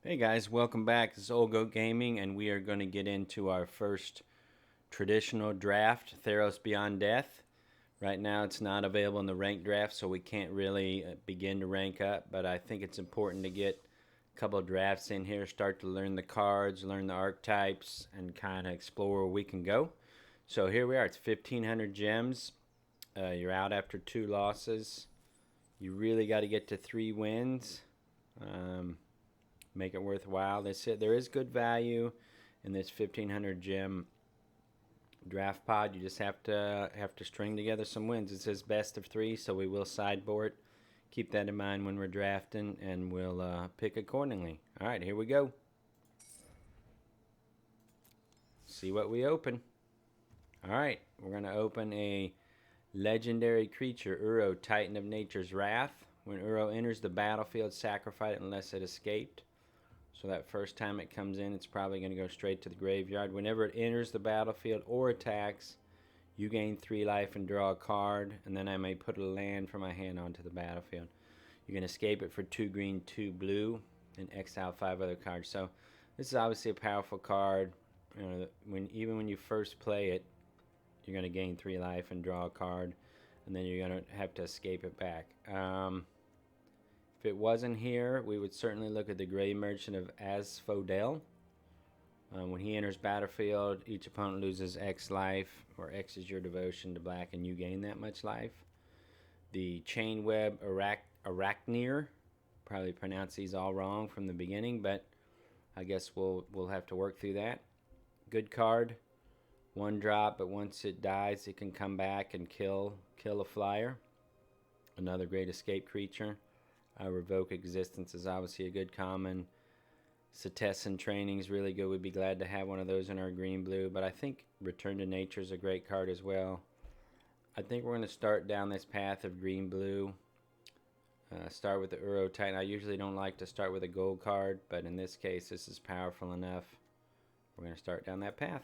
Hey guys, welcome back. This is Old Goat Gaming, and we are going to get into our first traditional draft, Theros Beyond Death. Right now it's not available in the ranked draft, so we can't really begin to rank up, but I think it's important to get a couple of drafts in here, start to learn the cards, learn the archetypes, and kind of explore where we can go. So here we are. It's 1,500 gems. You're out after 2 losses. You really got to get to 3 wins. Make it worthwhile. There is good value in this 1,500 gem draft pod. You just have to string together some wins. It says best of 3, so we will sideboard. Keep that in mind when we're drafting, and we'll pick accordingly. All right, here we go. See what we open. All right, we're going to open a legendary creature, Uro, Titan of Nature's Wrath. When Uro enters the battlefield, sacrifice it unless it escaped. So that first time it comes in, it's probably going to go straight to the graveyard. Whenever it enters the battlefield or attacks, you gain 3 life and draw a card, and then I may put a land from my hand onto the battlefield. You can escape it for 2 green, 2 blue, and exile 5 other cards. So this is obviously a powerful card. You know, even when you first play it, you're going to gain 3 life and draw a card, and then you're going to have to escape it back. If it wasn't here, we would certainly look at the Gray Merchant of Asphodel. When he enters battlefield, each opponent loses X life, or X is your devotion to black, and you gain that much life. The Chain Web Arachneer, probably pronounced these all wrong from the beginning, but I guess we'll have to work through that. Good card, 1 drop, but once it dies, it can come back and kill a flyer. Another great escape creature. Revoke Existence is obviously a good common. Cetessan Training is really good. We'd be glad to have one of those in our green-blue. But I think Return to Nature is a great card as well. I think we're going to start down this path of green-blue. Start with the Uro Titan. I usually don't like to start with a gold card, but in this case, this is powerful enough. We're going to start down that path.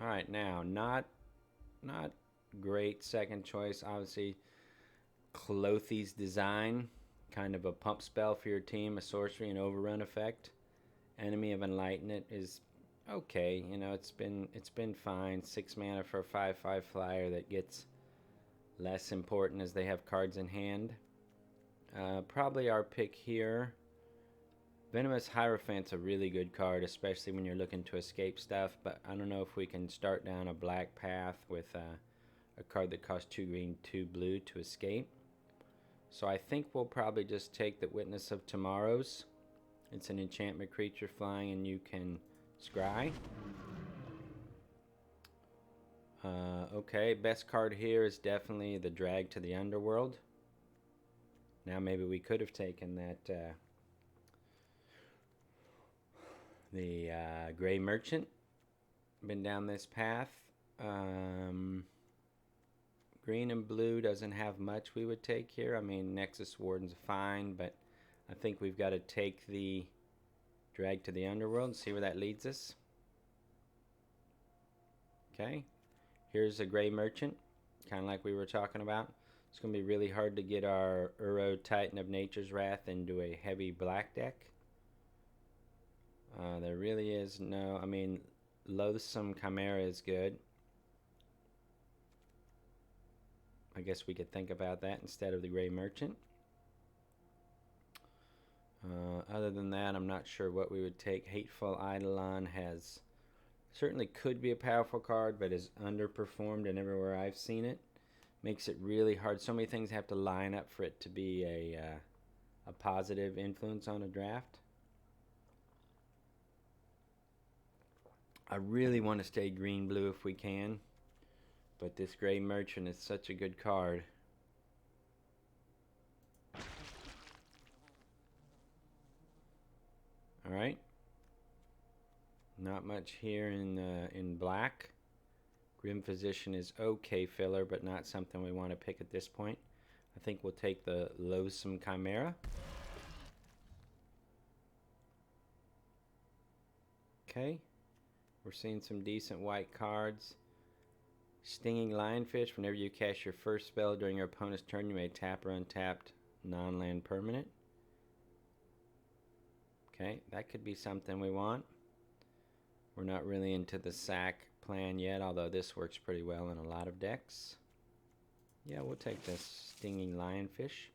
All right, now, not great second choice, obviously. Clothy's Design, kind of a pump spell for your team, a sorcery and overrun effect. Enemy of Enlightenment is okay, you know, it's been fine. 6 mana for a 5/5 flyer that gets less important as they have cards in hand. Probably our pick here. Venomous Hierophant's a really good card, especially when you're looking to escape stuff, but I don't know if we can start down a black path with a card that costs 2 green, 2 blue to escape. So I think we'll probably just take the Witness of Tomorrows. It's an enchantment creature flying, and you can scry. Okay, best card here is definitely the Drag to the Underworld. Now maybe we could have taken that the Gray Merchant. Been down this path. Green and blue doesn't have much we would take here. I mean, Nexus Warden's fine, but I think we've got to take the Drag to the Underworld and see where that leads us. Okay, here's a Gray Merchant, kind of like we were talking about. It's going to be really hard to get our Uro Titan of Nature's Wrath into a heavy black deck. There really is no, I mean, Loathsome Chimera is good. I guess we could think about that instead of the Gray Merchant. Other than that, I'm not sure what we would take. Hateful Eidolon has certainly could be a powerful card, but is underperformed in everywhere I've seen it. Makes it really hard. So many things have to line up for it to be a positive influence on a draft. I really want to stay green-blue if we can. But this Gray Merchant is such a good card. Alright. Not much here in black. Grim Physician is okay filler, but not something we want to pick at this point. I think we'll take the Loathsome Chimera. Okay. We're seeing some decent white cards. Stinging Lionfish. Whenever you cast your first spell during your opponent's turn, you may tap or untap non-land permanent. Okay, that could be something we want. We're not really into the sack plan yet, although this works pretty well in a lot of decks. Yeah, we'll take this stinging lionfish.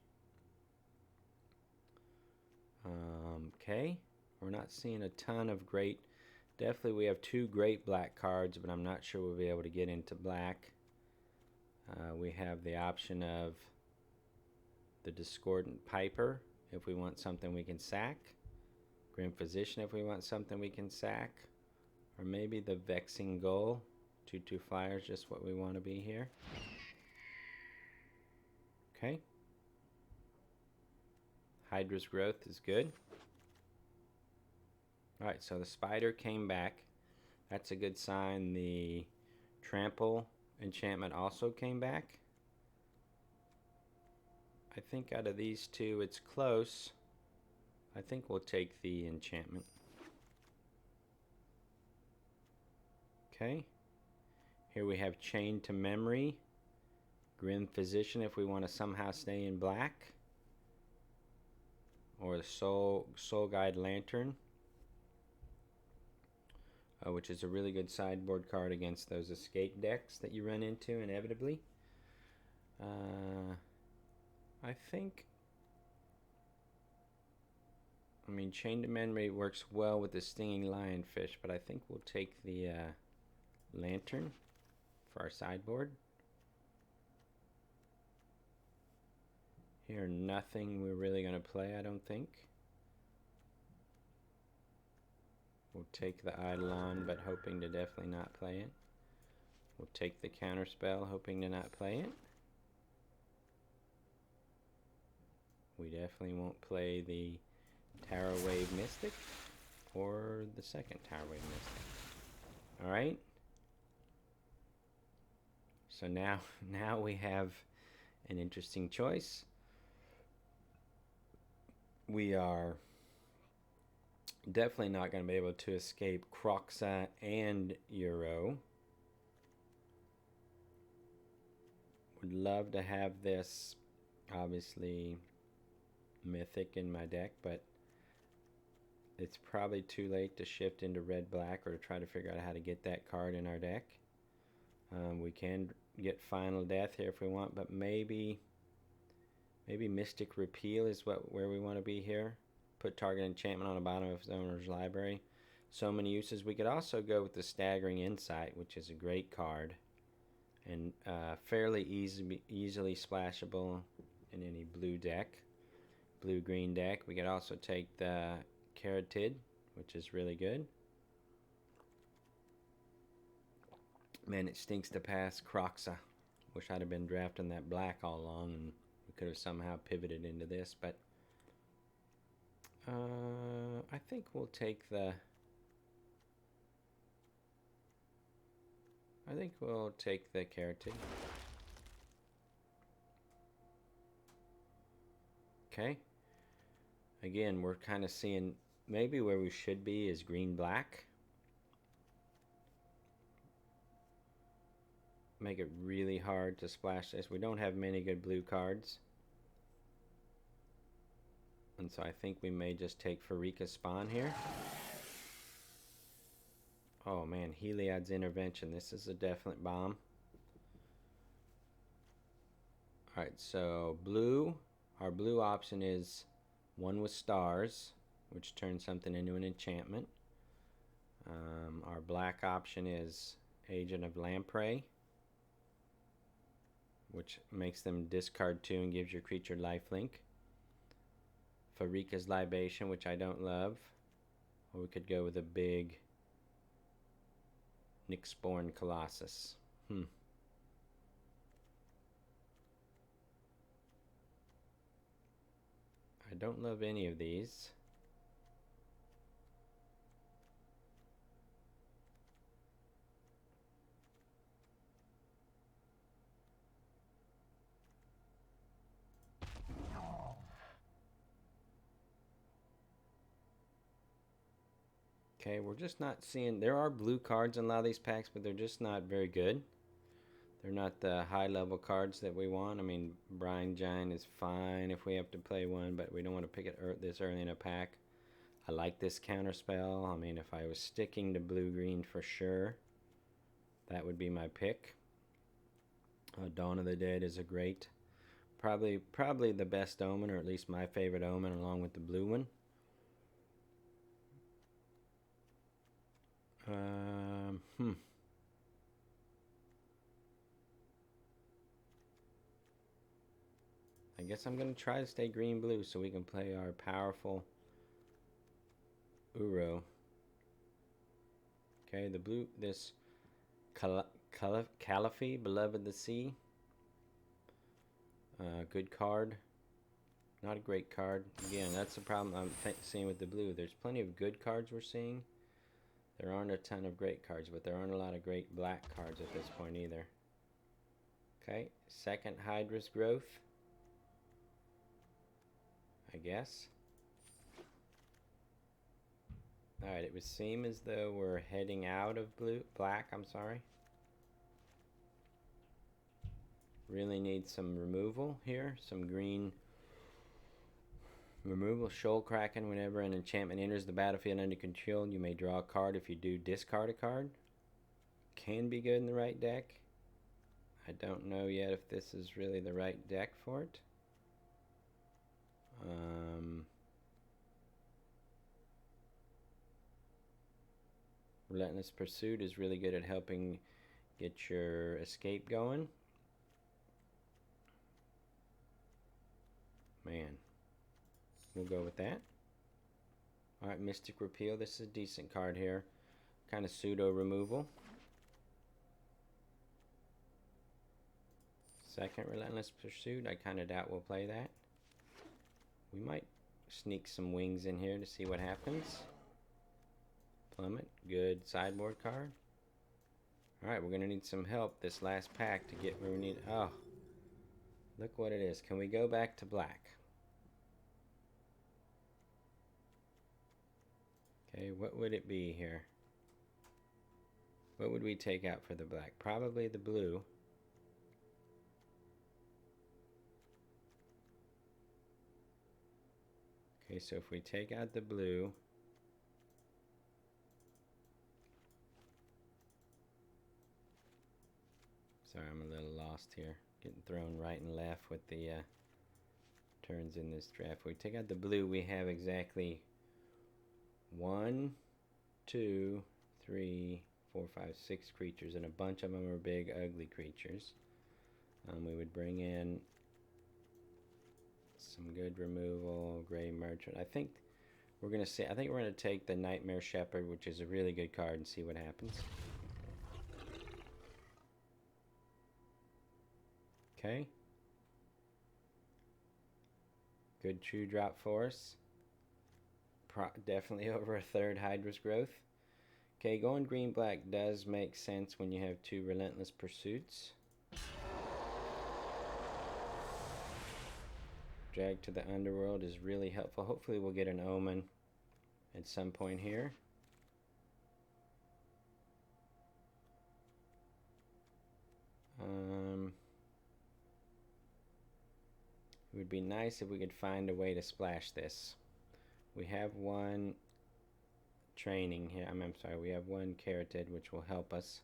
Okay, we're not seeing a ton of great. Definitely we have 2 great black cards, but I'm not sure we'll be able to get into black. We have the option of the Discordant Piper if we want something we can sack. Grim Physician if we want something we can sack. Or maybe the Vexing Gull. 2/2 flyers, just what we want to be here. Okay. Hydra's Growth is good. Alright, so the spider came back. That's a good sign. The Trample enchantment also came back. I think out of these 2, it's close. I think we'll take the enchantment. Okay. Here we have Chain to Memory. Grim Physician if we want to somehow stay in black. Or the Soul Guide Lantern. Which is a really good sideboard card against those escape decks that you run into inevitably. I think, Chain to Memory works well with the Stinging Lionfish, but I think we'll take the Lantern for our sideboard. Here, nothing we're really going to play, I don't think. We'll take the Eidolon, but hoping to definitely not play it. We'll take the Counterspell, hoping to not play it. We definitely won't play the Tower Wave Mystic or the second Tower Wave Mystic. Alright. So now we have an interesting choice. We are definitely not going to be able to escape Kroxa and Euro. Would love to have this, obviously, Mythic in my deck, but it's probably too late to shift into red-black or to try to figure out how to get that card in our deck. We can get Final Death here if we want, but maybe Mystic Repeal is where we want to be here. Put target enchantment on the bottom of the owner's library. So many uses. We could also go with the Staggering Insight, which is a great card and fairly easily splashable in any blue deck, blue-green deck. We could also take the Carotid, which is really good. Man, it stinks to pass Kroxa. Wish I'd have been drafting that black all along and we could have somehow pivoted into this, but I think we'll take the Carotid. Okay. Again, we're kind of seeing maybe where we should be is green-black. Make it really hard to splash this. We don't have many good blue cards. And so I think we may just take Pharika's Spawn here. Oh man, Heliod's Intervention. This is a definite bomb. Alright, so blue. Our blue option is One with Stars, which turns something into an enchantment. Our black option is Agent of Lamprey, which makes them discard 2 and gives your creature lifelink. Pharika's Libation, which I don't love. Or we could go with a big Nyxborn Colossus. I don't love any of these. Okay, we're just not seeing... There are blue cards in a lot of these packs, but they're just not very good. They're not the high-level cards that we want. I mean, Brine Giant is fine if we have to play one, but we don't want to pick it this early in a pack. I like this counterspell. I mean, if I was sticking to blue-green for sure, that would be my pick. Dawn of the Dead is a great, probably the best omen, or at least my favorite omen, along with the blue one. I guess I'm going to try to stay green-blue so we can play our powerful Uro. Okay, the blue, this Caliphate, Beloved of the Sea. Good card. Not a great card. Again, that's the problem I'm seeing with the blue. There's plenty of good cards we're seeing. There aren't a ton of great cards, but there aren't a lot of great black cards at this point either. Okay, second Hydra's Growth, I guess. Alright, it would seem as though we're heading out of black, I'm sorry. Really need some removal here, some green removal. Shoal Kraken, whenever an enchantment enters the battlefield under control, you may draw a card. If you do, discard a card. Can be good in the right deck. I don't know yet if this is really the right deck for it. Relentless Pursuit is really good at helping get your escape going. Man, we'll go with that. Alright, Mystic Repeal. This is a decent card here. Kind of pseudo removal. Second Relentless Pursuit. I kind of doubt we'll play that. We might sneak some wings in here to see what happens. Plummet. Good sideboard card. Alright, we're going to need some help this last pack to get where we need. Oh, look what it is. Can we go back to black? Okay, what would it be here? What would we take out for the black? Probably the blue. Okay, so if we take out the blue, sorry, I'm a little lost here. Getting thrown right and left with the turns in this draft. If we take out the blue, we have exactly 1, 2, 3, 4, 5, 6 creatures, and a bunch of them are big, ugly creatures. We would bring in some good removal, Gray Merchant. I think we're gonna see. I think we're gonna take the Nightmare Shepherd, which is a really good card, and see what happens. Okay. Good true drop for us. Definitely over a third Hydra's Growth. Okay, going green-black does make sense when you have 2 Relentless Pursuits. Drag to the Underworld is really helpful. Hopefully we'll get an omen at some point here. It would be nice if we could find a way to splash this. We have one training here. I'm sorry, we have one Carotid, which will help us.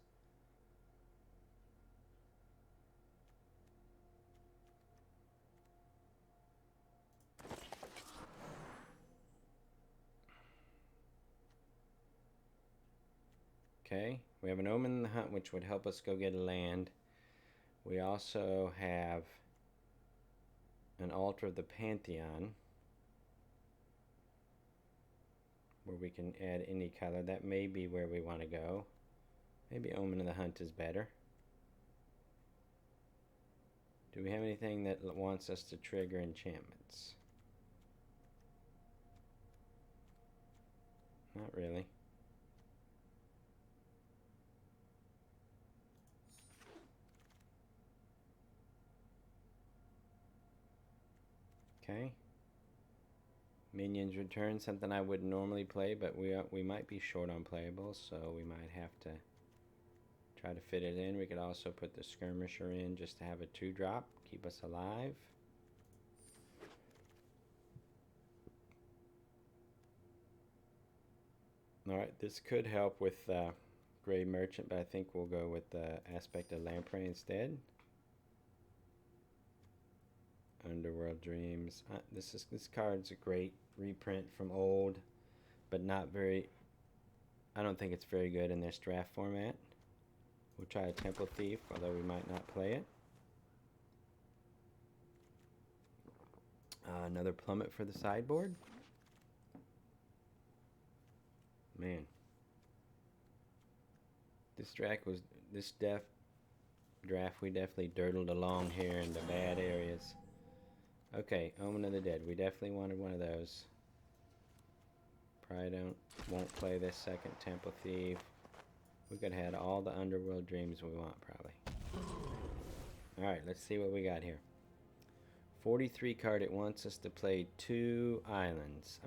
Okay, we have an Omen in the Hunt, which would help us go get a land. We also have an Altar of the Pantheon, where we can add any color. That may be where we want to go. Maybe Omen of the Hunt is better. Do we have anything that wants us to trigger enchantments? Not really. Okay. Minions Return, something I wouldn't normally play, but we might be short on playables, so we might have to try to fit it in. We could also put the Skirmisher in just to have a 2-drop, keep us alive. Alright, this could help with Gray Merchant, but I think we'll go with the Aspect of Lamprey instead. Underworld Dreams. This card's a great reprint from old, but not very. I don't think it's very good in this draft format. We'll try a Temple Thief, although we might not play it. Another Plummet for the sideboard. Man, this draft we definitely dirtled along here in the bad areas. Okay, Omen of the Dead. We definitely wanted one of those. Probably won't play this second Temple Thief. We could have had all the Underworld Dreams we want, probably. Alright, let's see what we got here. 43 card, it wants us to play 3 islands.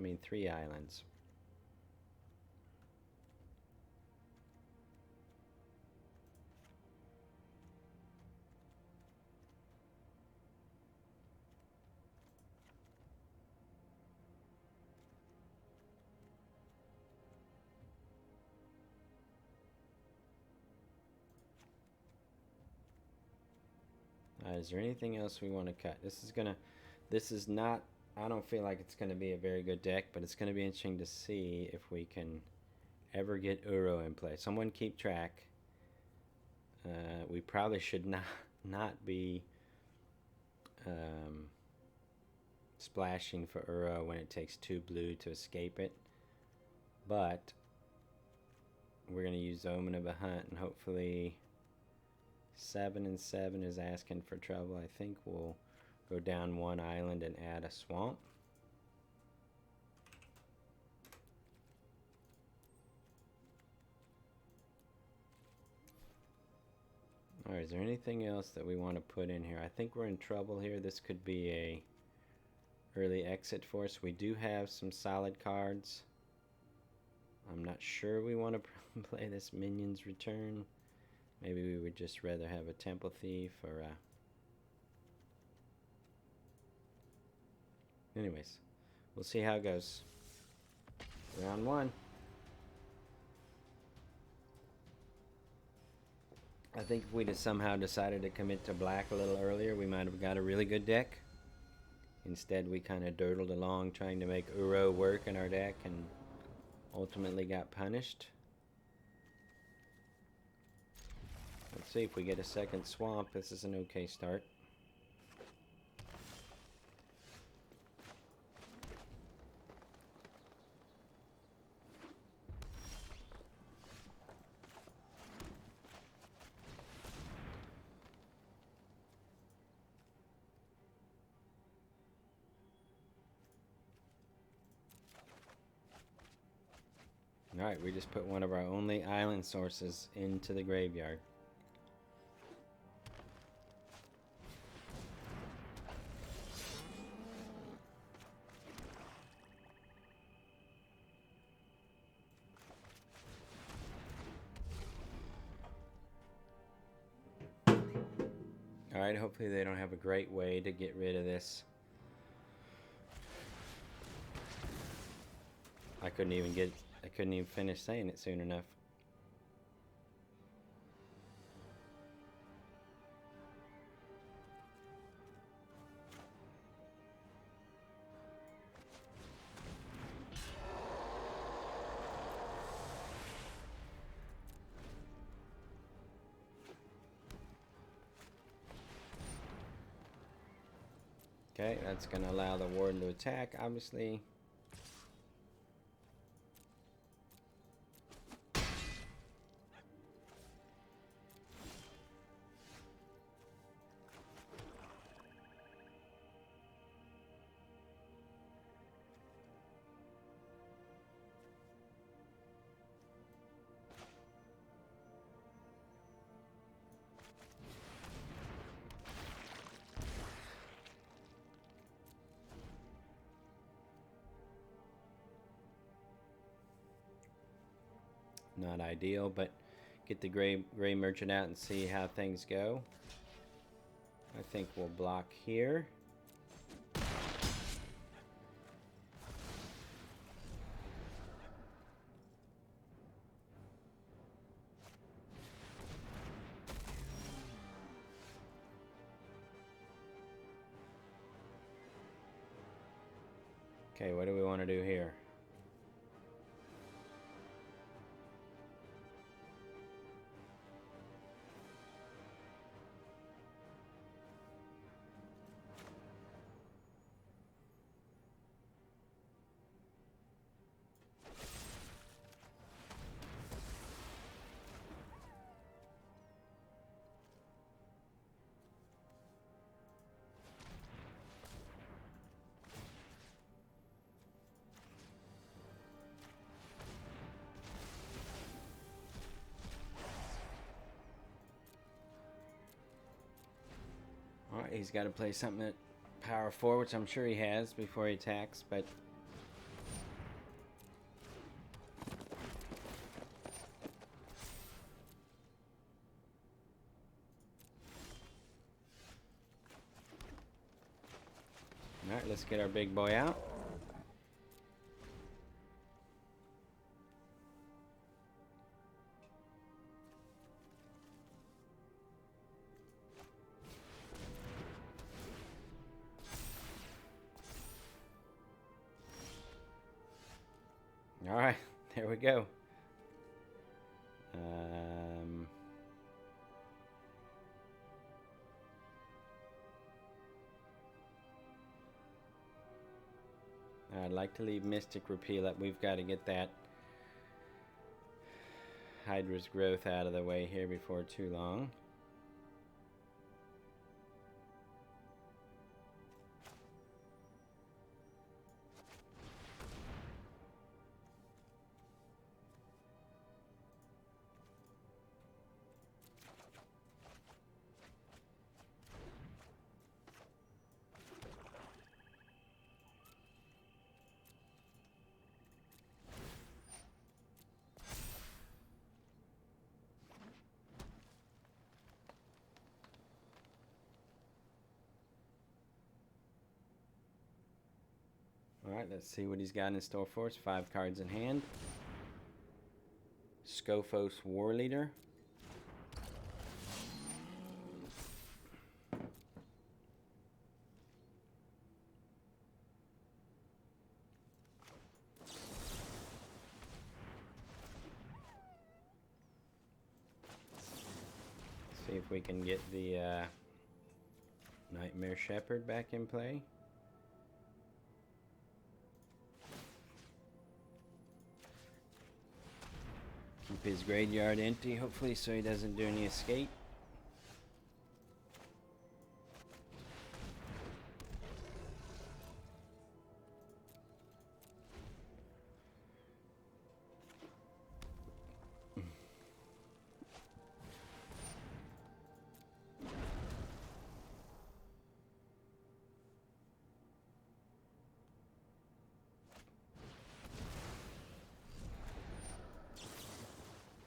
Is there anything else we want to cut? This is not, I don't feel like it's going to be a very good deck, but it's going to be interesting to see if we can ever get Uro in play. Someone keep track. We probably should not be splashing for Uro when it takes 2 blue to escape it, but we're going to use Omen of a Hunt, and hopefully 7 and 7 is asking for trouble. I think we'll go down 1 island and add a swamp. Alright, is there anything else that we want to put in here? I think we're in trouble here. This could be a early exit for us. We do have some solid cards. I'm not sure we want to play this Minions Return. Maybe we would just rather have a Temple Thief or anyways, we'll see how it goes. Round 1. I think if we'd have somehow decided to commit to black a little earlier, we might have got a really good deck. Instead, we kind of dirtled along trying to make Uro work in our deck and ultimately got punished. Let's see if we get a second swamp. This is an okay start. Alright, we just put one of our only island sources into the graveyard. Alright, hopefully they don't have a great way to get rid of this. I couldn't even finish saying it soon enough. Okay, that's going to allow the Warden to attack, obviously. Not ideal, but get the gray merchant out and see how things go. I think we'll block here. Okay, what do we want to do here? Alright, he's got to play something at power 4, which I'm sure he has before he attacks, but... Alright, let's get our big boy out. Alright, there we go. I'd like to leave Mystic Repeal up. We've got to get that Hydra's growth out of the way here before too long. Alright, let's see what he's got in store for us. 5 cards in hand. Scophos War Leader. See if we can get the Nightmare Shepherd back in play. Keep his graveyard empty, hopefully, so he doesn't do any escape.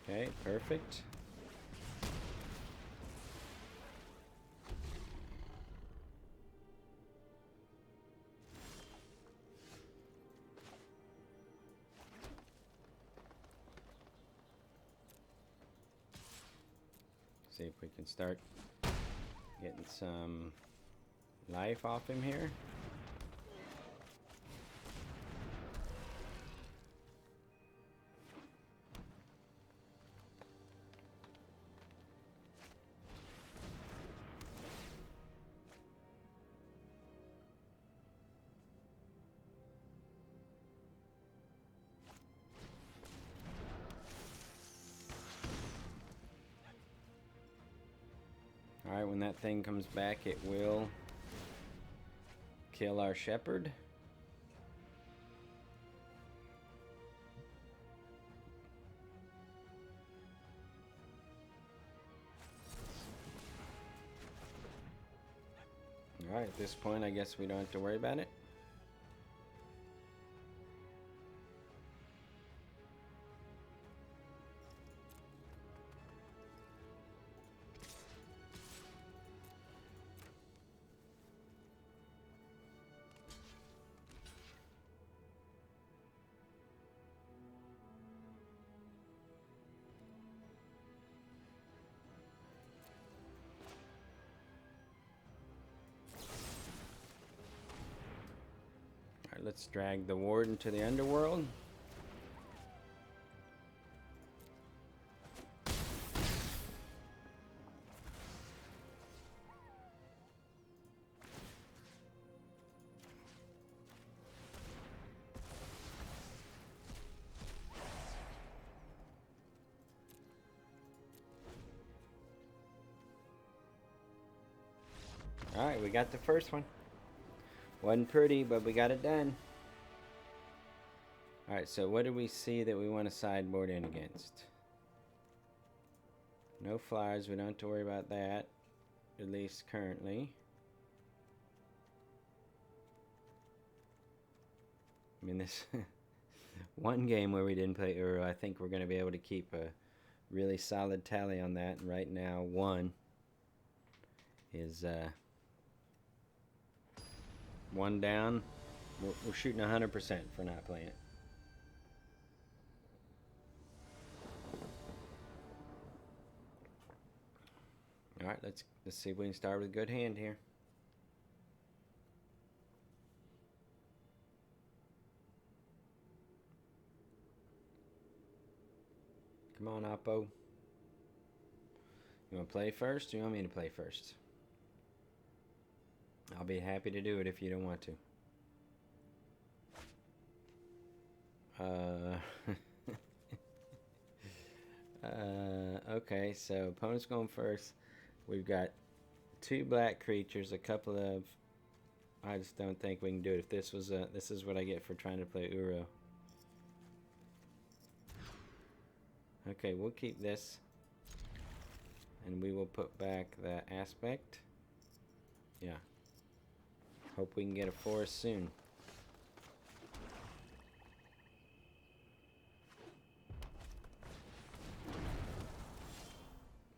Okay, perfect. See if we can start getting some life off him here. Alright, when that thing comes back, it will kill our shepherd. Alright, at this point, I guess we don't have to worry about it. Alright, let's drag the ward into the underworld. Alright, we got the first one. Wasn't pretty, but we got it done. Alright, so what do we see that we want to sideboard in against? No flyers, we don't have to worry about that. At least currently. I mean, this one game where we didn't play Uro, I think we're going to be able to keep a really solid tally on that. And right now, one is one down. We're shooting 100% for not playing it. All right, let's see if we can start with a good hand here. Come on, Oppo. You want to play first, or you want me to play first? I'll be happy to do it if you don't want to. Okay, so opponent's going first. We've got 2 black creatures, a couple of... I just don't think we can do it. If this was this is what I get for trying to play Uro. Okay, we'll keep this. And we will put back the aspect. Yeah. Hope we can get a forest soon.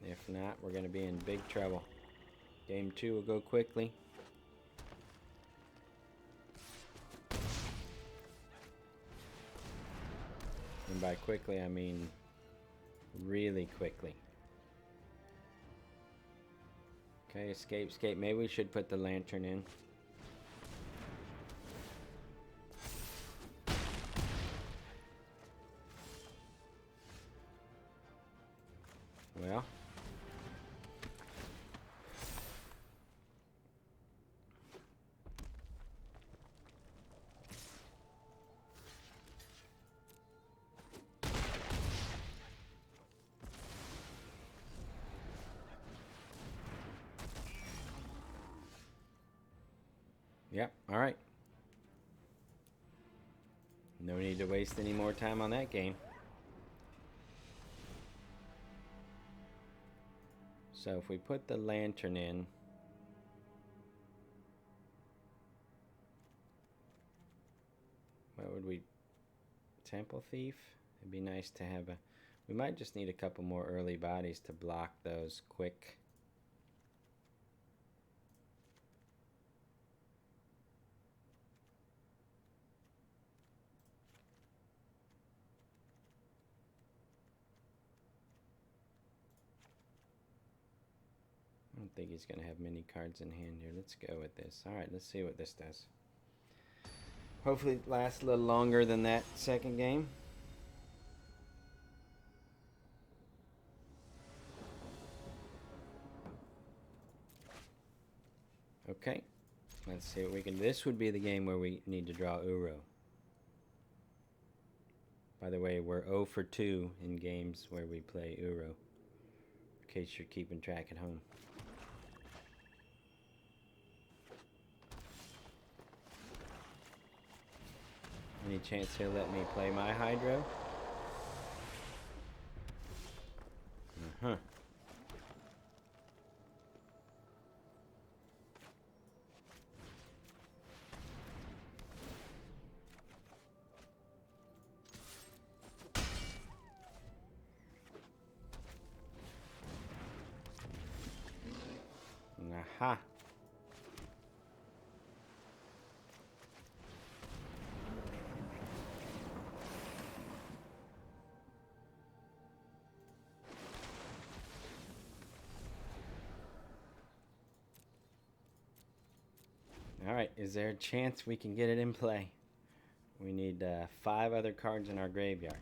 If not, we're going to be in big trouble. Game 2 will go quickly. And by quickly, I mean really quickly. Okay, escape. Maybe we should put the lantern in. Well. Yep, alright. No need to waste any more time on that game. So if we put the lantern in, what would we... Temple Thief? It'd be nice to have a... We might just need a couple more early bodies to block those quick. I don't think he's going to have many cards in hand here. Let's go with this. Alright, let's see what this does. Hopefully it lasts a little longer than that second game. Okay, let's see what we can do. This would be the game where we need to draw Uro. By the way, we're 0 for 2 in games where we play Uro, in case you're keeping track at home. Any chance he'll let me play my Hydro? Uh-huh. Aha. Alright, is there a chance we can get it in play? We need 5 other cards in our graveyard.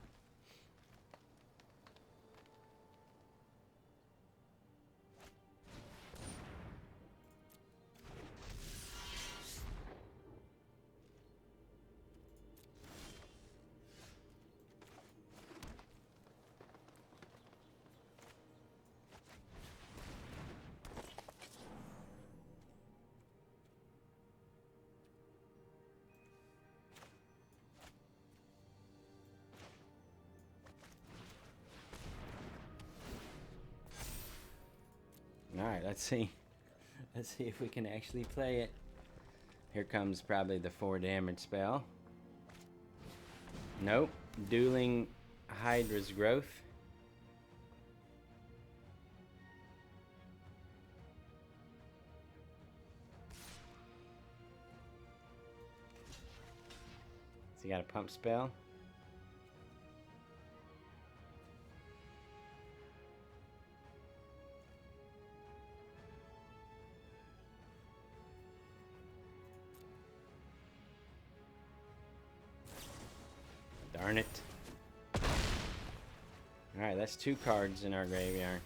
Alright, let's see. Let's see if we can actually play it. Here comes probably the 4 damage spell. Nope. Dueling Hydra's Growth. So you got a pump spell. Darn it. Alright, that's 2 cards in our graveyard.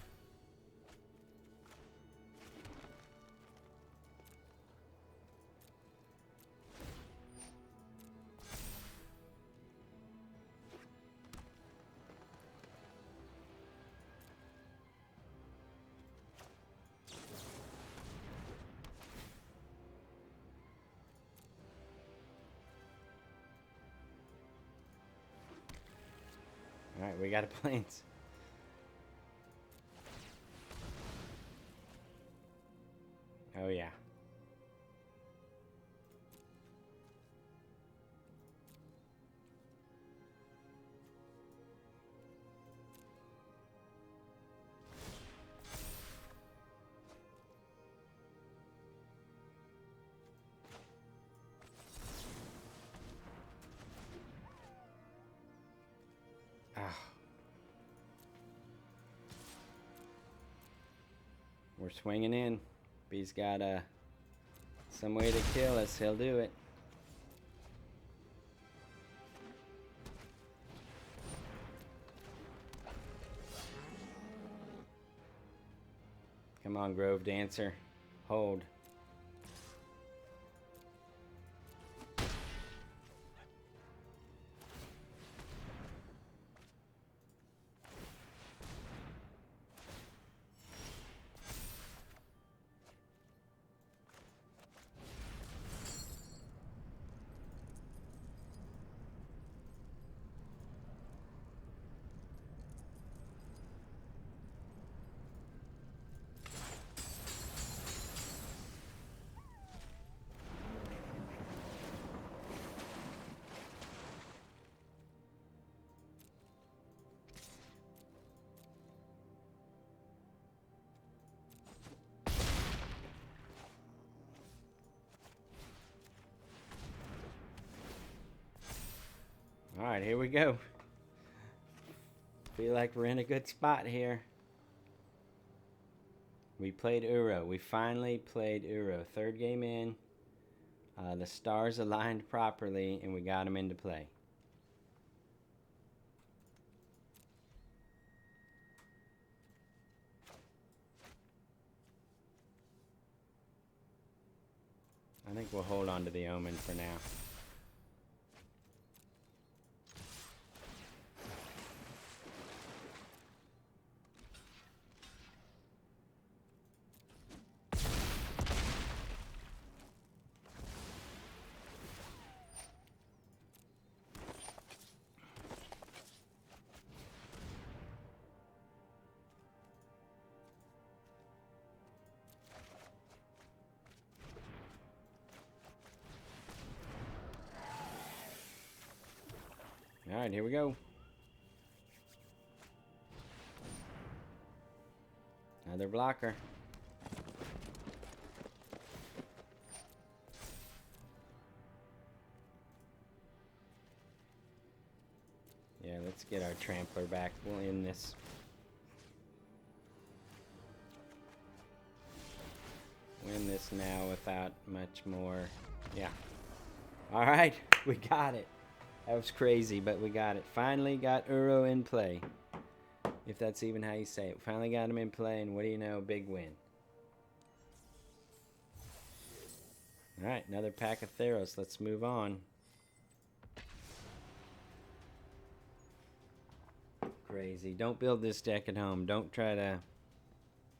Alright, we got a Plains. Oh yeah. We're swinging in. If he's got some way to kill us, he'll do it. Come on, Grove Dancer. Hold. Alright, here we go. Feel like we're in a good spot here. We played Uro. We finally played Uro. 3rd game in. The stars aligned properly, and we got him into play. I think we'll hold on to the Omen for now. Alright, here we go. Another blocker. Yeah, let's get our Trampler back. We'll end this. Win this now without much more. Yeah. Alright, we got it. That was crazy, but we got it. Finally got Uro in play. If that's even how you say it. Finally got him in play, and what do you know? Big win. Alright, another pack of Theros. Let's move on. Crazy. Don't build this deck at home. Don't try to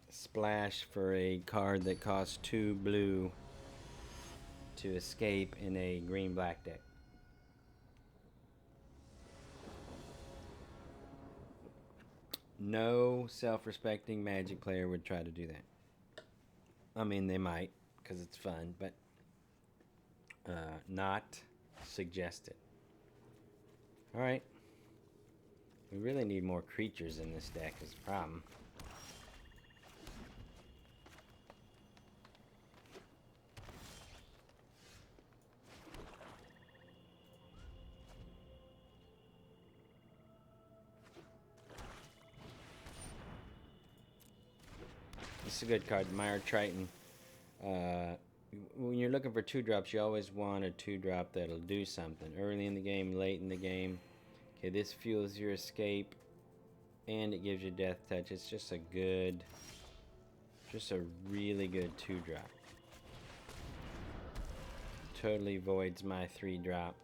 splash for a card that costs 2 blue to escape in a green-black deck. No self-respecting Magic player would try to do that. I mean, they might, because it's fun, but not suggested. Alright. We really need more creatures in this deck is the problem. This is a good card, Mire Triton. When you're looking for 2-drops, you always want a 2-drop that'll do something. Early in the game, late in the game. Okay, this fuels your escape, and it gives you Death Touch. It's just a good, just a really good 2-drop. Totally voids my 3-drop.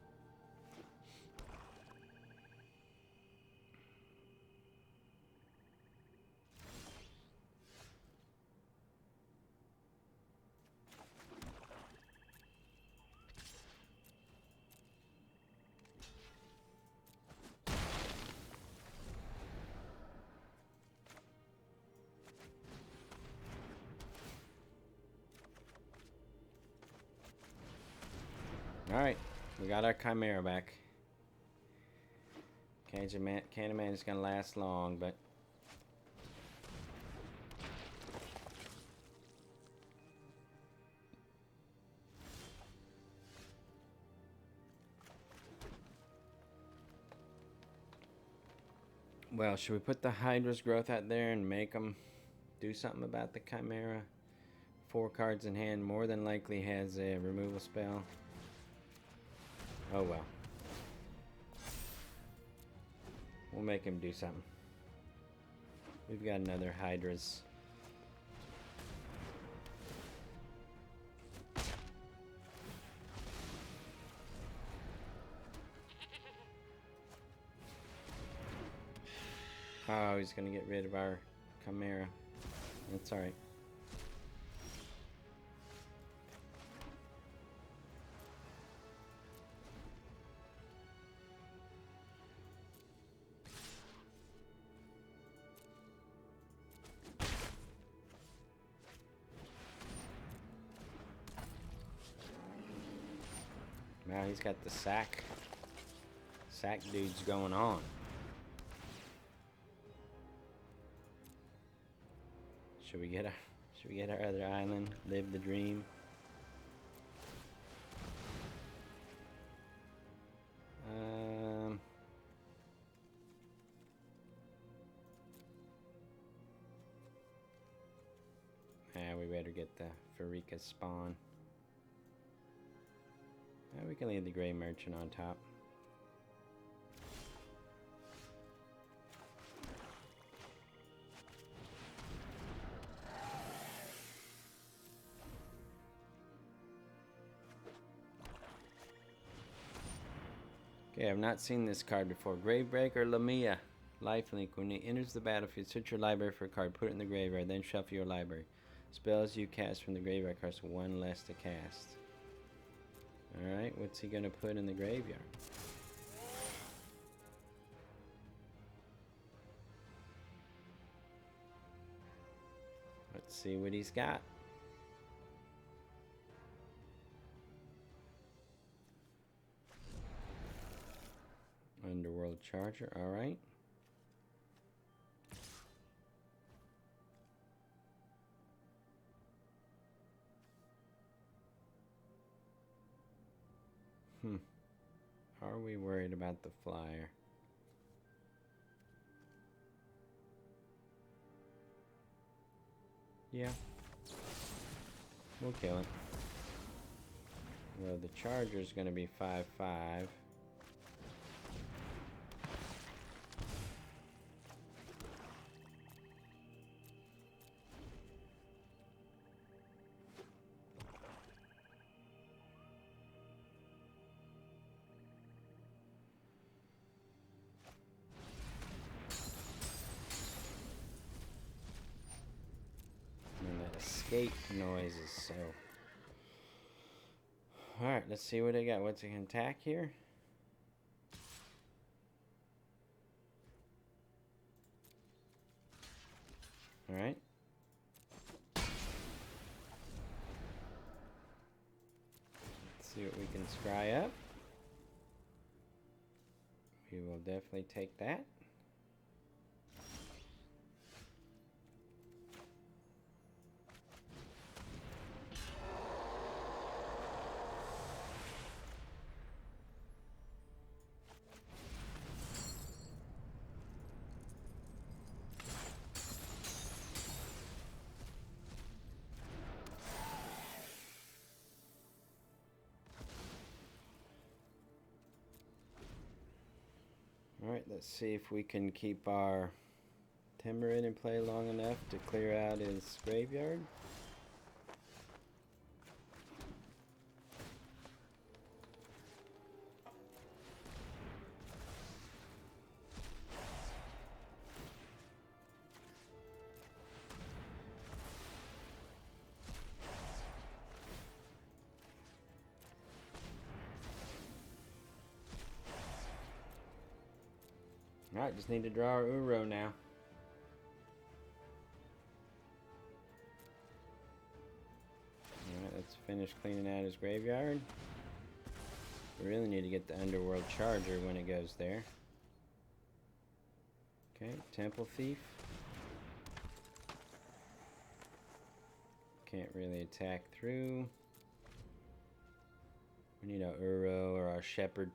Alright, we got our Chimera back. Candyman is going to last long, but... Well, should we put the Hydra's Growth out there and make them do something about the Chimera? 4 cards in hand, more than likely has a removal spell. Oh well. We'll make him do something. We've got another Hydra's. Oh, he's gonna get rid of our Chimera. That's alright. Now he's got the sack dudes going on. Should we get our other island? Live the dream. Yeah, we better get the Farika spawn. We can leave the Gray Merchant on top. Okay, I've not seen this card before. Gravebreaker Lamia. Lifelink. When it enters the battlefield, search your library for a card, put it in the graveyard, then shuffle your library. Spells you cast from the graveyard cost 1 less to cast. Alright, what's he gonna put in the graveyard? Let's see what he's got. Underworld Charger, alright. Are we worried about the flyer? Yeah. We'll kill it. Well, the Charger's gonna be 5/5. escape noises, so. Alright, let's see what they got. What's it can attack here? Alright. Let's see what we can scry up. We will definitely take that. Alright, let's see if we can keep our Timberin in play long enough to clear out his graveyard. Alright, just need to draw our Uro now. Alright, let's finish cleaning out his graveyard. We really need to get the Underworld Charger when it goes there. Okay, Temple Thief. Can't really attack through. We need our Uro or our Shepherd.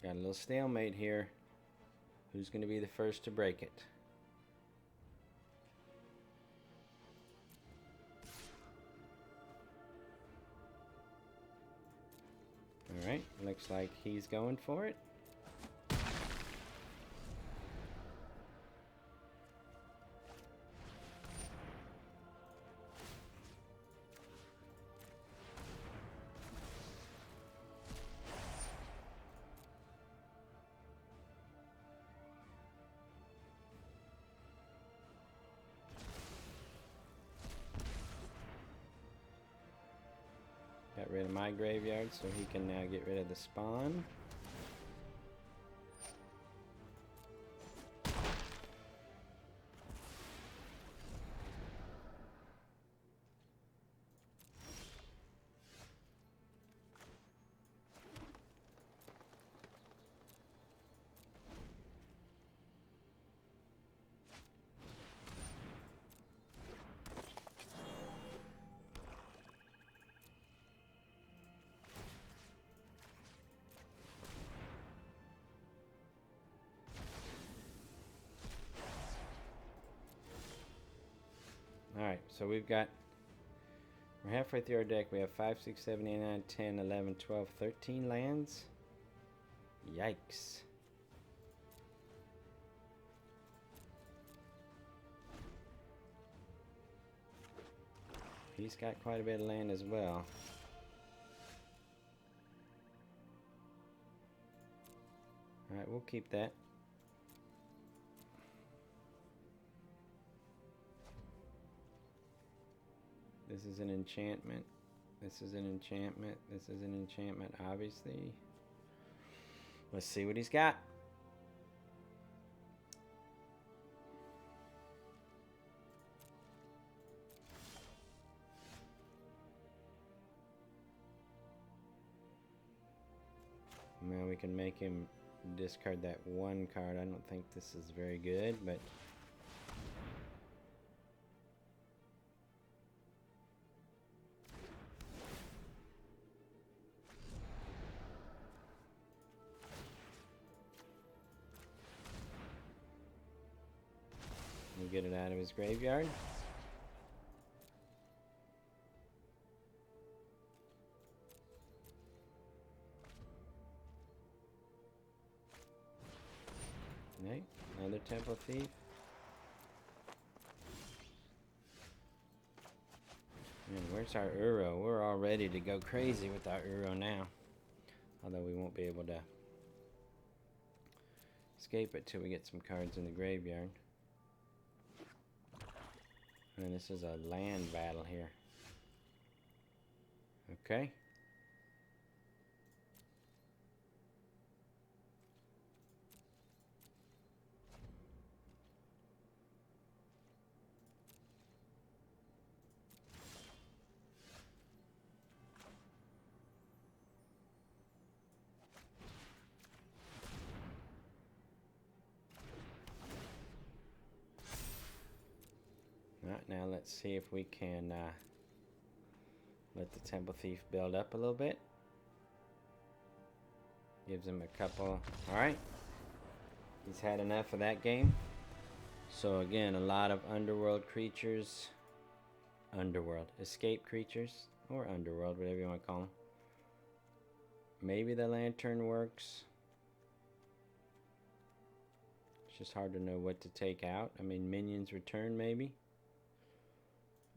Got a little stalemate here. Who's going to be the first to break it? Alright, looks like he's going for it. Got rid of my graveyard so he can now get rid of the spawn. Alright, so we're halfway through our deck. We have 5, 6, 7, 8, 9, 10, 11, 12, 13 lands. Yikes. He's got quite a bit of land as well. Alright, we'll keep that. This is an enchantment. This is an enchantment. This is an enchantment, obviously. Let's see what he's got. Now we can make him discard that one card. I don't think this is very good, but we'll get it out of his graveyard. Okay, another Temple Thief. And where's our Uro? We're all ready to go crazy with our Uro now. Although we won't be able to escape it till we get some cards in the graveyard. And this is a land battle here. Okay. Alright, now let's see if we can let the Temple Thief build up a little bit. Gives him a couple. Alright. He's had enough of that game. So again, a lot of underworld creatures. Underworld. Escape creatures. Or underworld, whatever you want to call them. Maybe the lantern works. It's just hard to know what to take out. I mean, minions return maybe.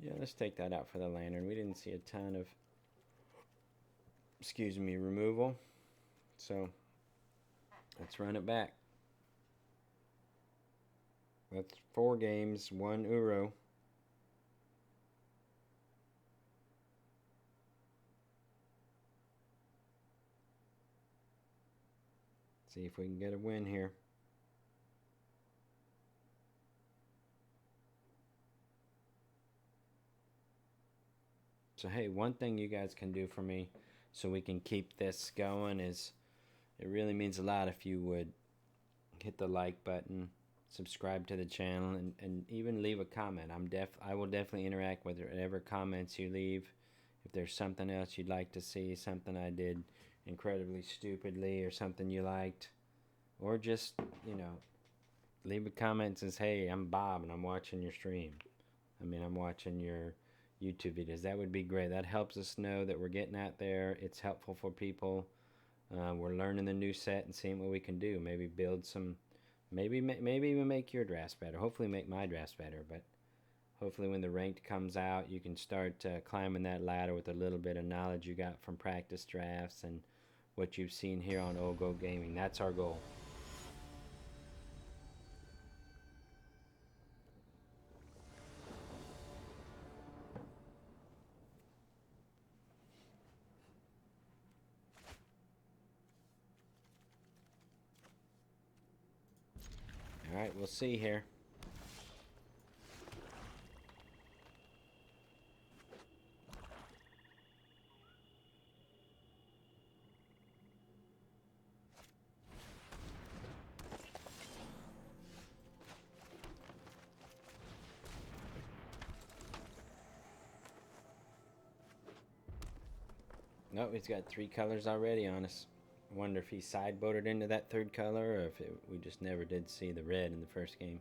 Yeah, let's take that out for the lantern. We didn't see a ton of, excuse me, removal. So, let's run it back. That's 4 games, 1 Uro. See if we can get a win here. So hey, one thing you guys can do for me so we can keep this going is, it really means a lot if you would hit the like button, subscribe to the channel, and even leave a comment. I will definitely interact with whatever comments you leave. If there's something else you'd like to see, something I did incredibly stupidly or something you liked, or just, you know, leave a comment that says, hey, I'm Bob and I'm watching your stream. I mean, I'm watching your YouTube videos. That would be great. That helps us know that we're getting out there. It's helpful for people. We're learning the new set and seeing what we can do. Maybe build some, maybe even make your drafts better. Hopefully make my drafts better, but hopefully when the ranked comes out, you can start climbing that ladder with a little bit of knowledge you got from practice drafts and what you've seen here on Ogo Gaming. That's our goal. Alright, we'll see here. No, he's got 3 colors already on us. I wonder if he sideboarded into that 3rd color, or if we just never did see the red in the first game.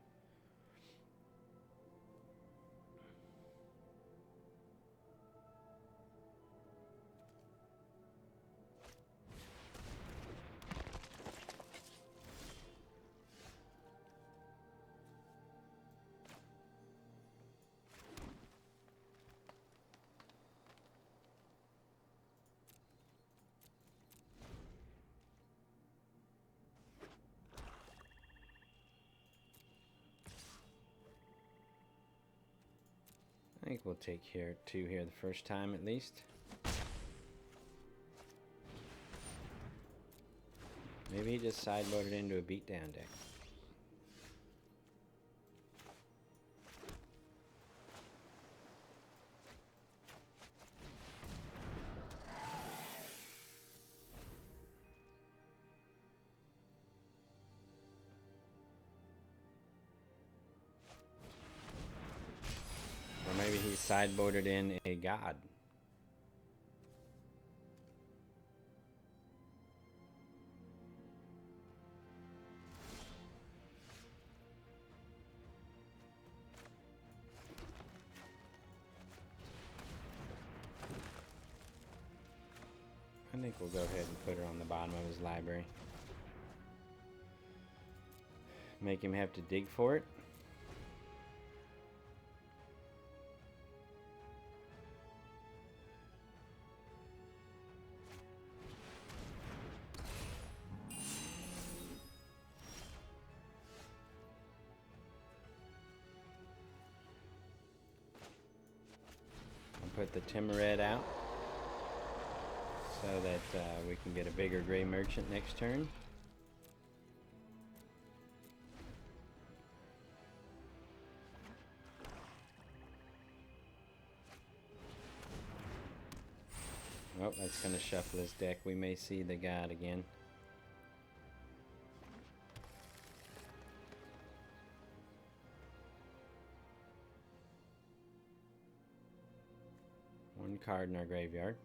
I think we'll take 2 here the first time at least. Maybe he just sideboarded into a beatdown deck. Or maybe he sideboarded in a god. I think we'll go ahead and put her on the bottom of his library. Make him have to dig for it. put the Timurid out so that we can get a bigger gray merchant next turn. Oh, that's going to shuffle his deck. We may see the god again. One card in our graveyard.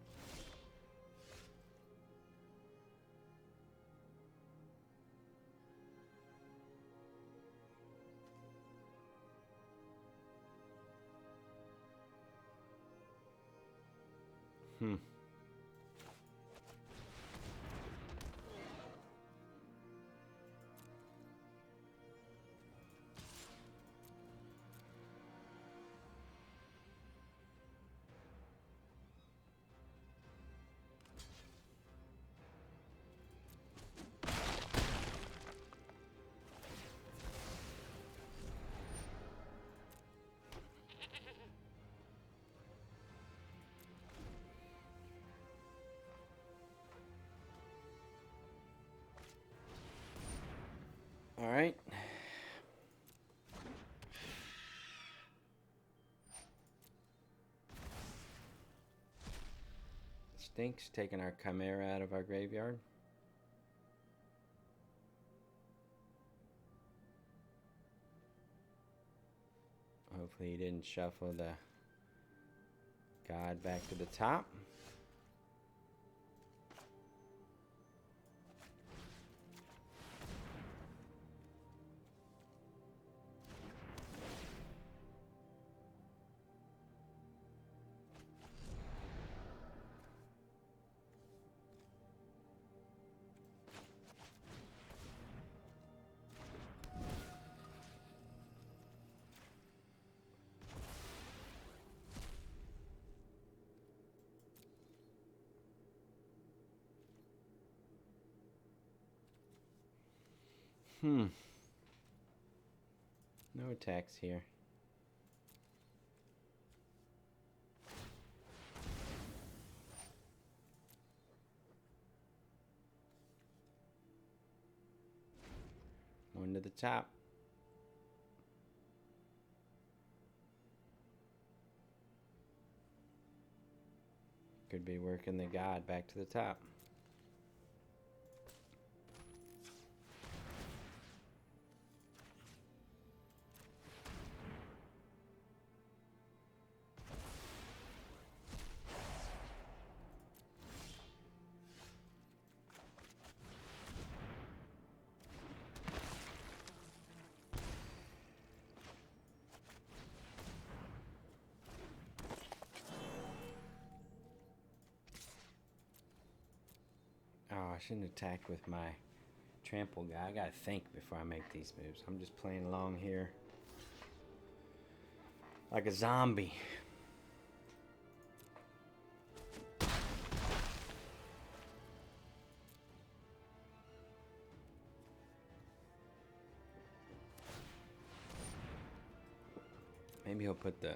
All right. Stinks taking our Chimera out of our graveyard. Hopefully he didn't shuffle the god back to the top. No attacks here. One to the top. Could be working the god back to the top. Oh, I shouldn't attack with my trample guy. I gotta think before I make these moves. I'm just playing along here like a zombie. Maybe he'll put the...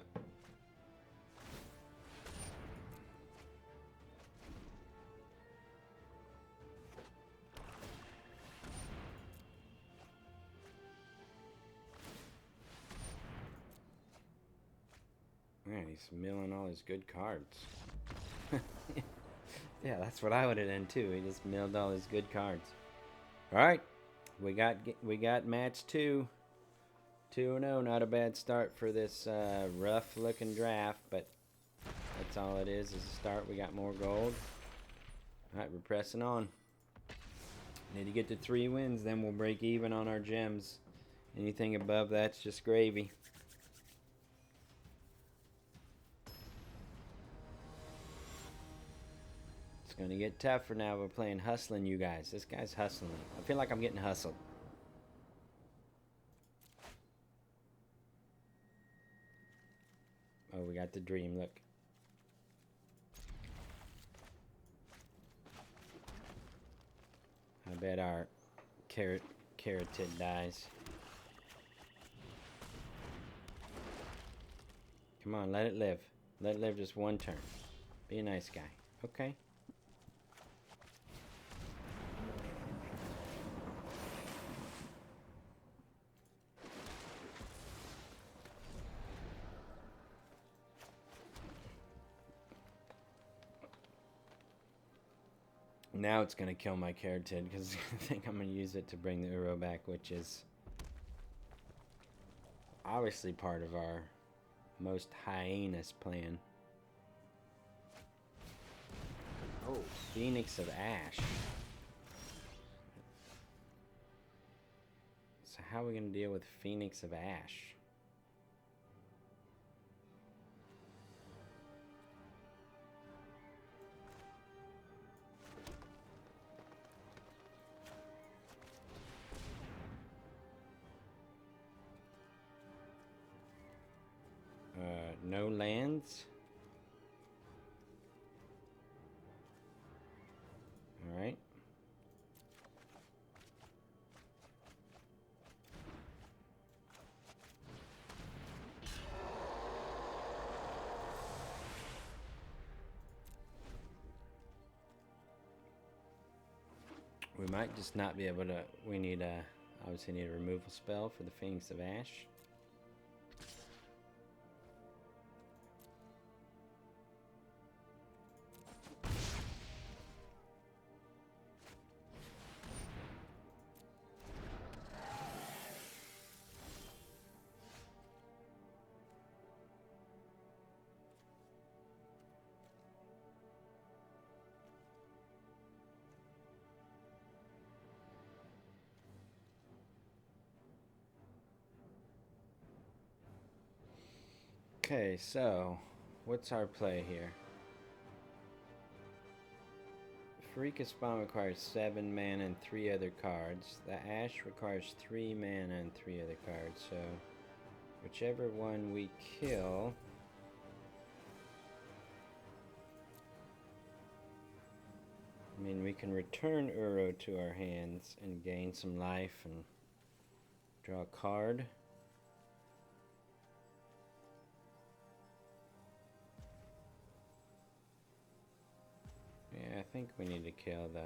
Man, he's milling all his good cards. Yeah, that's what I would have done too. He just milled all his good cards. All right, we got match 2. 2-0, not a bad start for this rough-looking draft, but that's all it is a start. We got more gold. All right, we're pressing on. Need to get to 3 wins, then we'll break even on our gems. Anything above that's just gravy. It's going to get tougher now. We're playing hustling, you guys. This guy's hustling. I feel like I'm getting hustled. Oh, we got the dream. Look. I bet our carotid dies. Come on, let it live. Let it live just one turn. Be a nice guy. Okay. Now it's going to kill my Caratid because I think I'm going to use it to bring the Uro back, which is obviously part of our most heinous plan. Oh, Phoenix of Ash. So how are we going to deal with Phoenix of Ash? No lands. All right. We might just not be able to. We need a. Obviously, need a removal spell for the Phoenix of Ash. Okay, so what's our play here? Freakus Bomb requires 7 mana and 3 other cards. The Ash requires 3 mana and 3 other cards, so whichever one we kill. I mean, we can return Uro to our hands and gain some life and draw a card. Yeah, I think we need to kill the...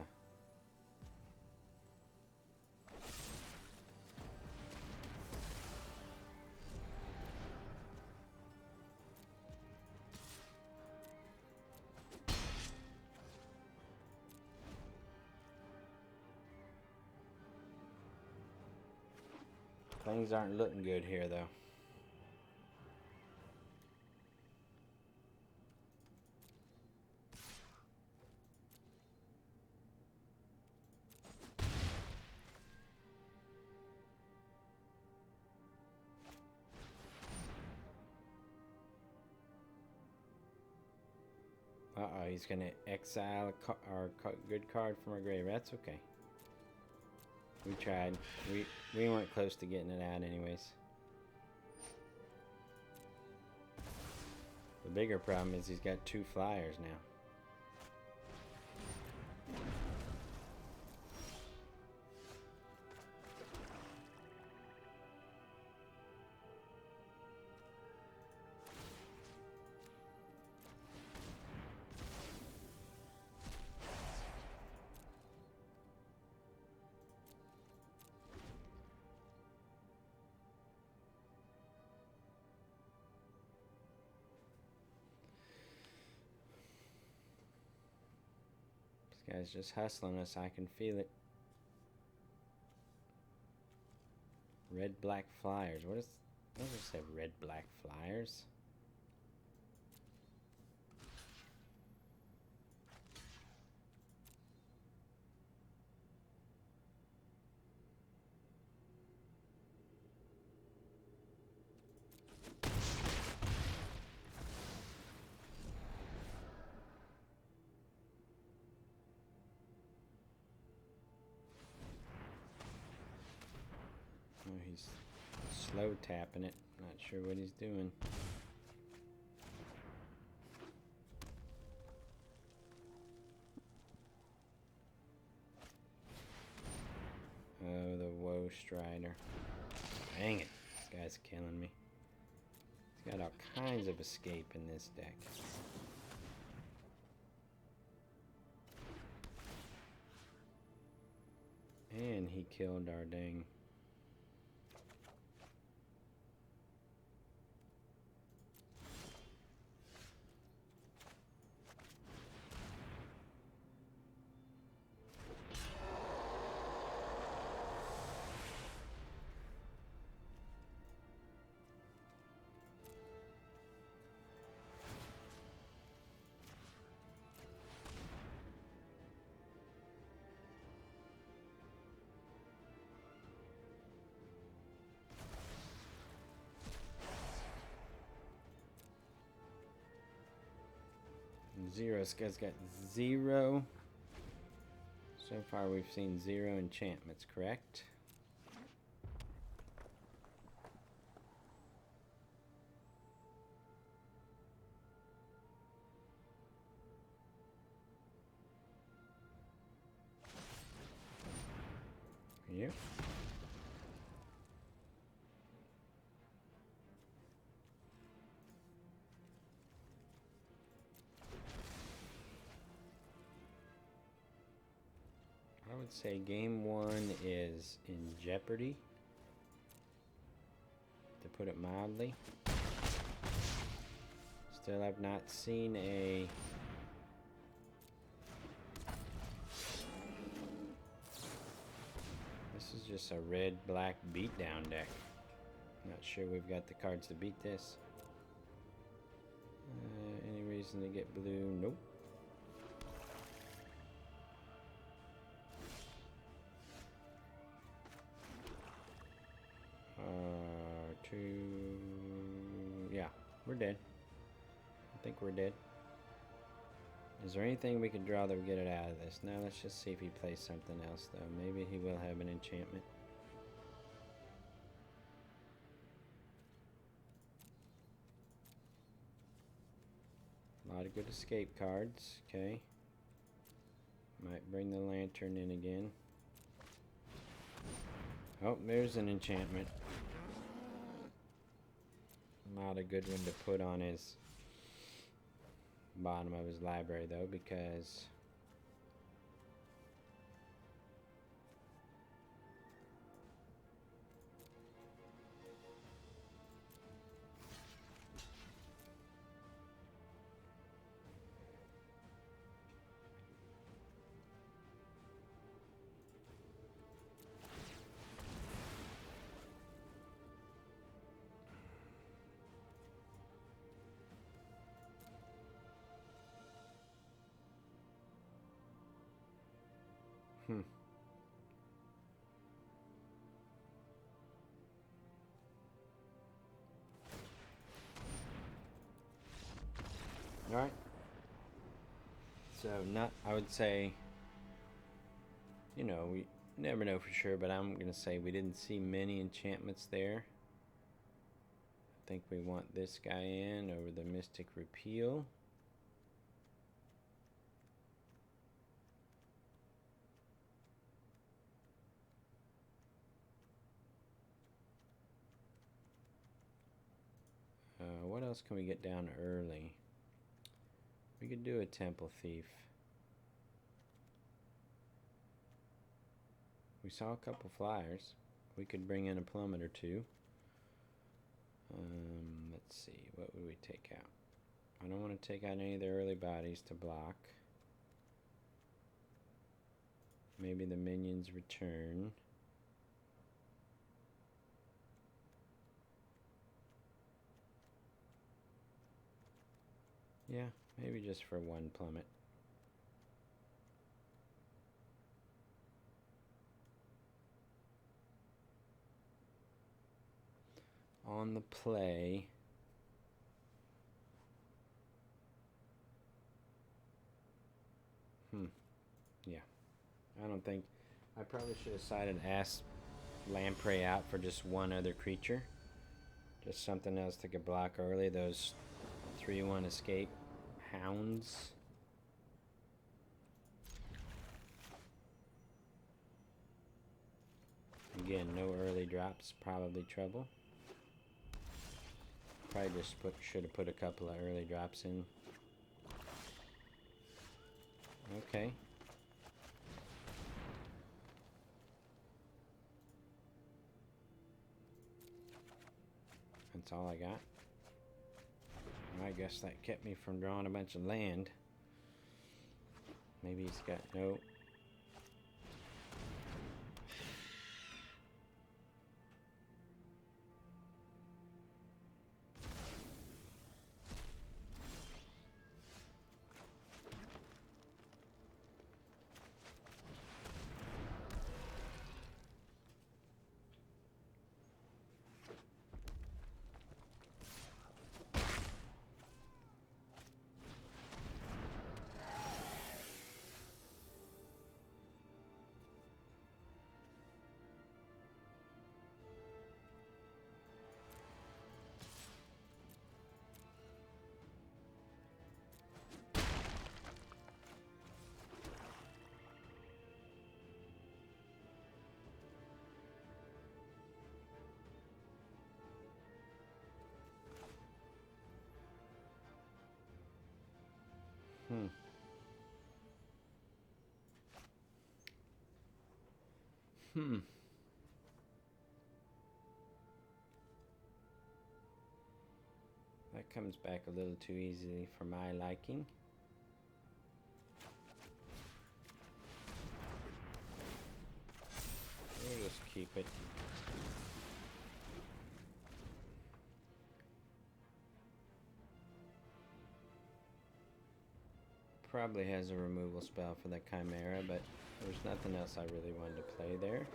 Things aren't looking good here, though. Uh-oh, he's going to exile our good card from our grave. That's okay. We tried. We weren't close to getting it out anyways. The bigger problem is he's got 2 flyers now. This guy's just hustling us. I can feel it. Red black flyers. What does it say? Red black flyers? Oh, he's slow tapping it. Not sure what he's doing. Oh, the Woe Strider. Dang it. This guy's killing me. Got all kinds of escape in this deck. And he killed our dang. Zero. This guy's got 0. So far we've seen 0 enchantments, correct? Yep. I would say game 1 is in jeopardy, to put it mildly. Still have not seen a this is just a red-black beatdown deck. Not sure we've got the cards to beat this. Any reason to get blue? Nope. Yeah, we're dead. I think we're dead. Is there anything we can draw that will get it out of this? Now let's just see if he plays something else, though. Maybe he will have an enchantment. A lot of good escape cards. Okay. Might bring the lantern in again. Oh, there's an enchantment. Not a good one to put on his bottom of his library, though, because Alright. So, I would say, you know, we never know for sure, but I'm going to say we didn't see many enchantments there. I think we want this guy in over the Mystic Repeal. What else can we get down early? We could do a Temple Thief. We saw a couple flyers. We could bring in a plummet or two. Let's see, what would we take out? I don't want to take out any of the early bodies to block. Maybe the minions return. Yeah, maybe just for one plummet. On the play, yeah, I don't think, I probably should have decided to ask Lamprey out for just one other creature. Just something else that could block early, those 3/1 escape hounds. Again, no early drops, probably trouble. Probably just should have put a couple of early drops in. Okay. That's all I got. I guess that kept me from drawing a bunch of land. Maybe he's got no. That comes back a little too easily for my liking. We'll just keep it. Probably has a removal spell for the Chimera, but there's nothing else I really wanted to play there.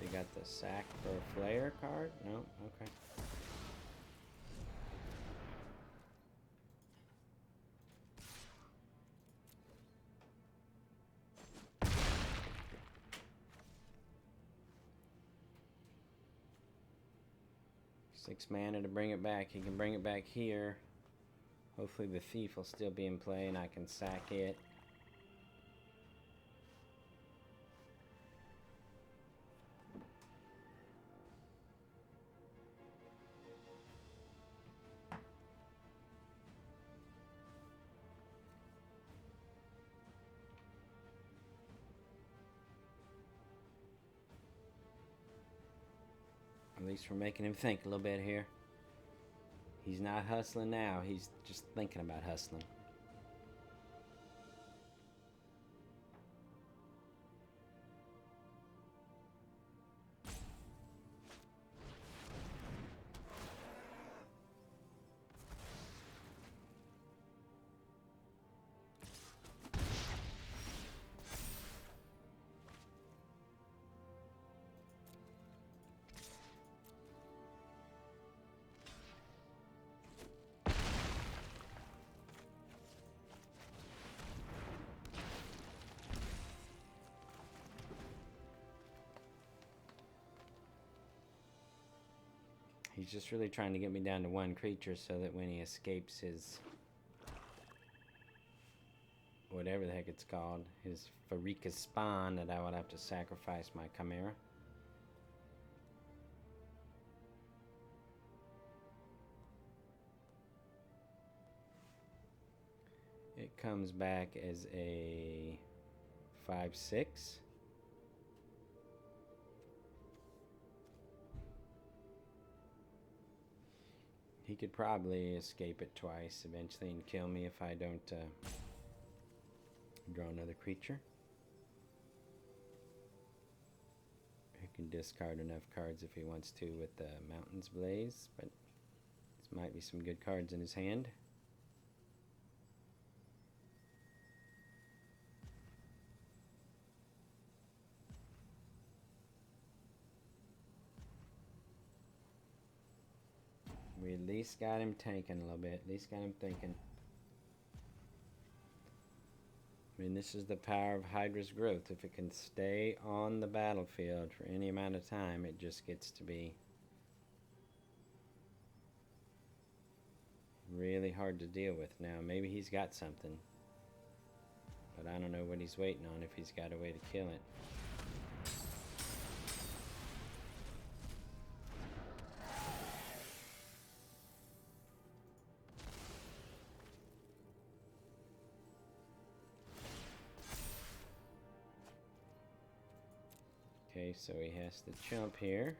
You got the sack for a flare card? No? Okay. Six mana to bring it back. He can bring it back here. Hopefully the thief will still be in play and I can sack it. At least we're making him think a little bit here. He's not hustling now, he's just thinking about hustling. He's just really trying to get me down to one creature so that when he escapes his... whatever the heck it's called, his Farika's spawn, that I would have to sacrifice my Chimera. It comes back as a 5/6. He could probably escape it twice eventually and kill me if I don't draw another creature. He can discard enough cards if he wants to with the Mountain's Blaze, but this might be some good cards in his hand. We at least got him tanking a little bit. At least got him thinking. I mean, this is the power of Hydra's growth. If it can stay on the battlefield for any amount of time, it just gets to be really hard to deal with. Now, maybe he's got something, but I don't know what he's waiting on, if he's got a way to kill it. Okay, so he has to jump here.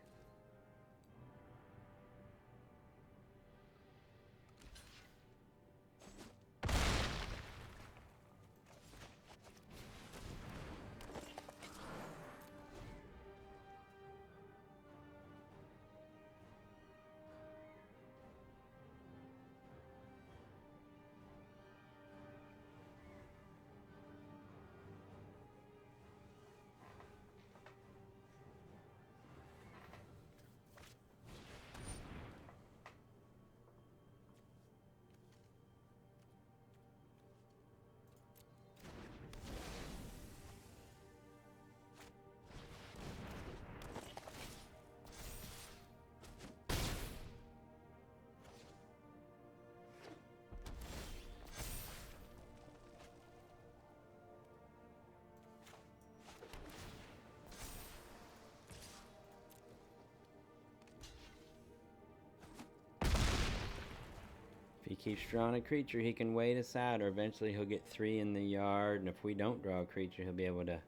If he keeps drawing a creature, he can wait us out, or eventually he'll get 3 in the yard, and if we don't draw a creature, he'll be able to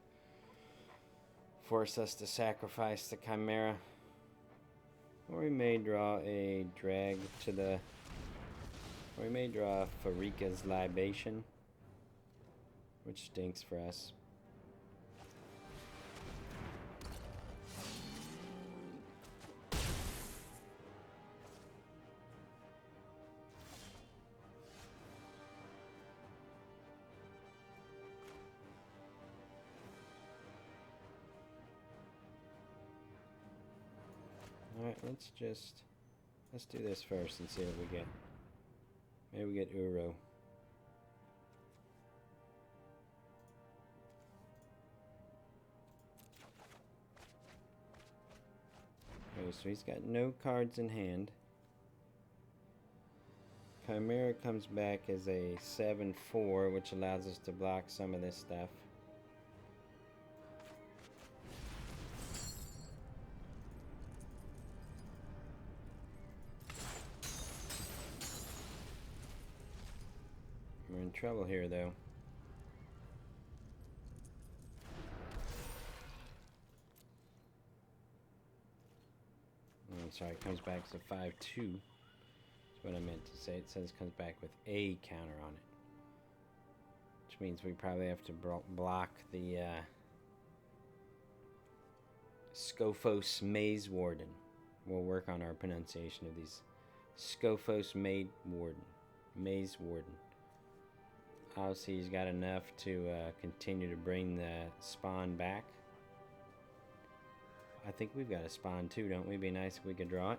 force us to sacrifice the Chimera. Or we may draw a drag to the... Or we may draw Farika's Libation, which stinks for us. Alright, let's do this first and see what we get. Maybe we get Uro. Okay, so he's got no cards in hand. Chimera comes back as a 7/4, which allows us to block some of this stuff. We're in trouble here, though. Oh, sorry, it comes back as a 5/2. That's what I meant to say. It says it comes back with a counter on it, which means we probably have to block the Scophos Maze Warden. We'll work on our pronunciation of these. Scophos Maze Warden. Obviously, he's got enough to continue to bring the spawn back. I think we've got a spawn too, don't we? It'd be nice if we could draw it.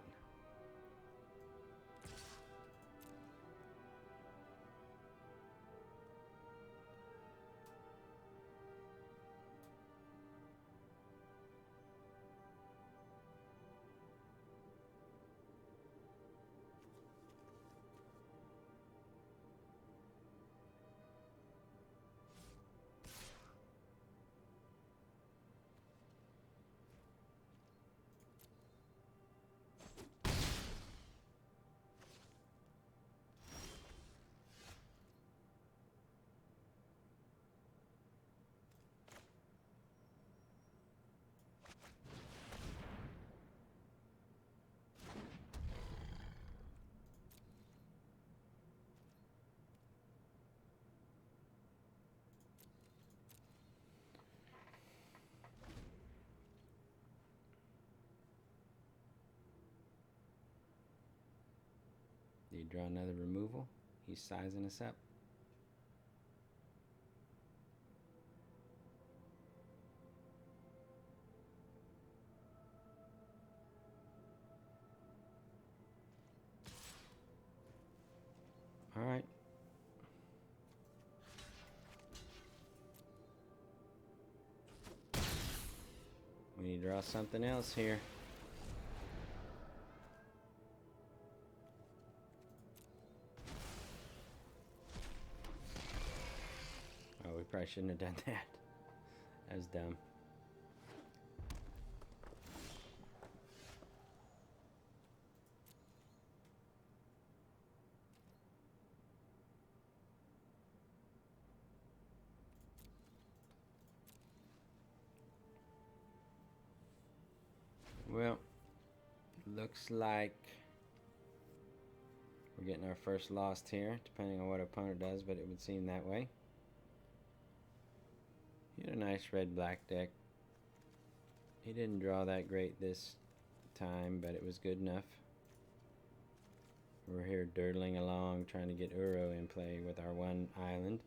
Do you draw another removal? He's sizing us up. draw something else here. Oh, we probably shouldn't have done that. That was dumb. Well, looks like we're getting our first loss here, depending on what opponent does, but it would seem that way. He had a nice red-black deck. He didn't draw that great this time, but it was good enough. We're here dirtling along, trying to get Uro in play with our one island.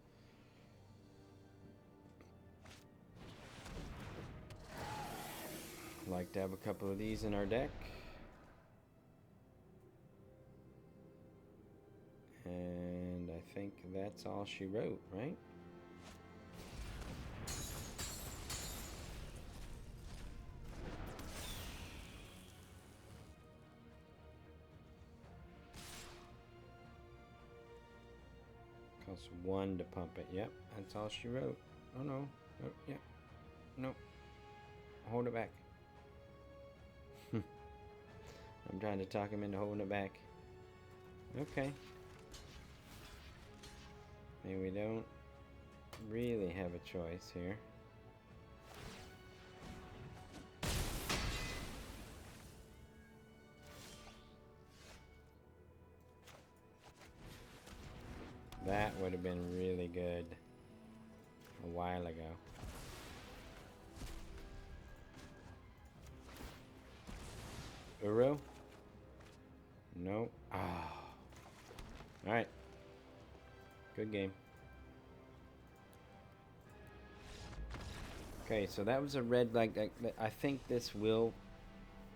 Like to have a couple of these in our deck. And I think that's all she wrote, right? Costs 1 to pump it. Yep, that's all she wrote. Oh no. Oh, yeah. Nope. Hold it back. I'm trying to talk him into holding it back. Okay. Maybe we don't really have a choice here. That would have been really good a while ago. Uro? Nope. Ah. Oh. Alright. Good game. Okay, so that was a red-black deck. I think this will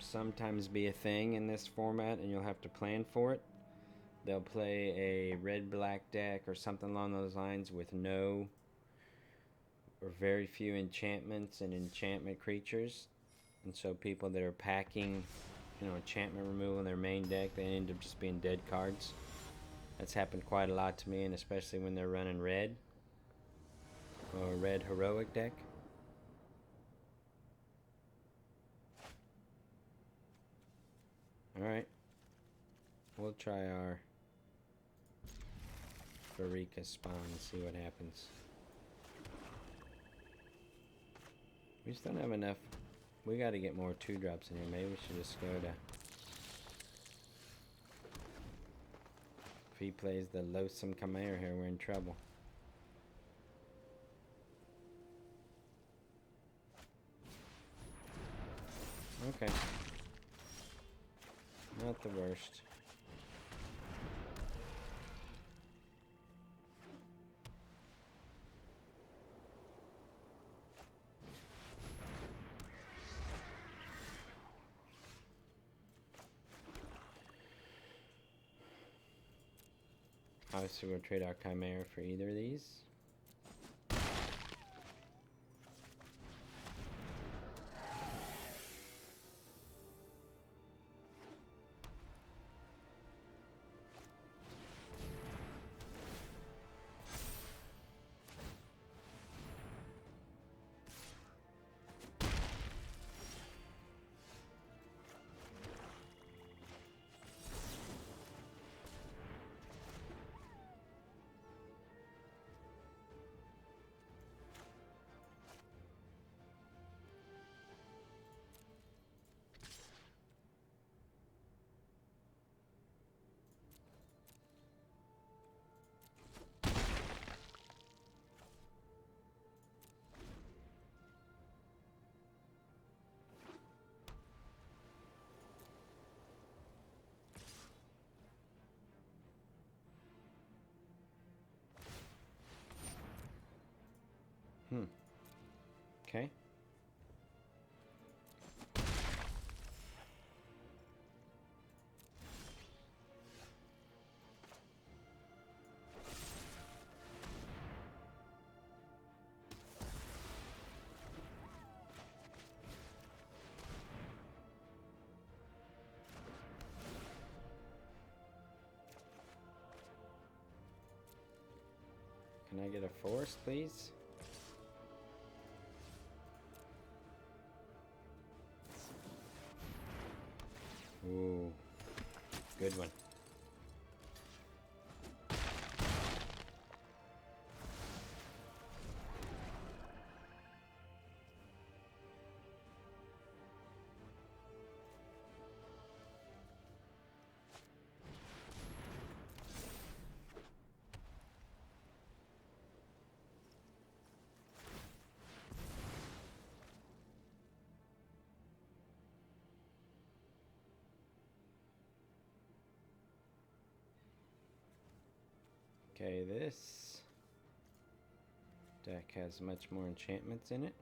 sometimes be a thing in this format, and you'll have to plan for it. They'll play a red-black deck or something along those lines with no or very few enchantments and enchantment creatures. And so people that are packing, enchantment removal in their main deck, they end up just being dead cards. That's happened quite a lot to me, and especially when they're running red or red heroic deck. Alright. We'll try our Farika spawn and see what happens. We just don't have enough. We gotta get more 2-drops in here. Maybe we should just go to... If he plays the Loathsome Chimera here, we're in trouble. Okay. Not the worst. Obviously, we'll trade our Chimera for either of these. Okay. Can I get a forest, please? Ooh, good one. Okay, this deck has much more enchantments in it.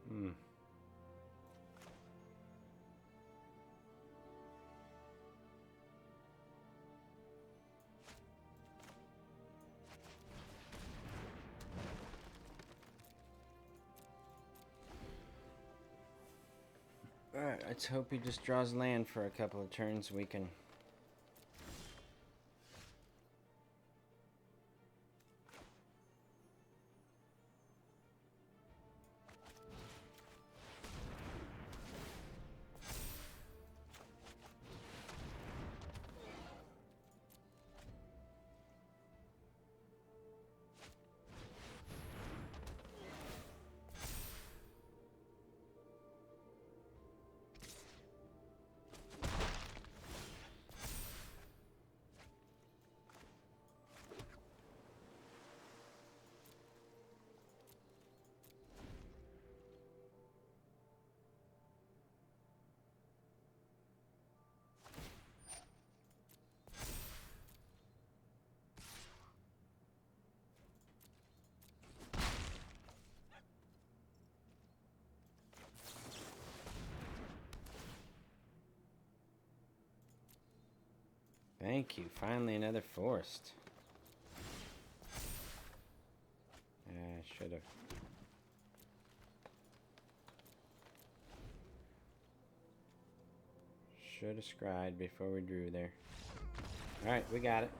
Hmm. Alright, let's hope he just draws land for a couple of turns. We can... Thank you. Finally another forest. Should have. Should have scried before we drew there. Alright, we got it.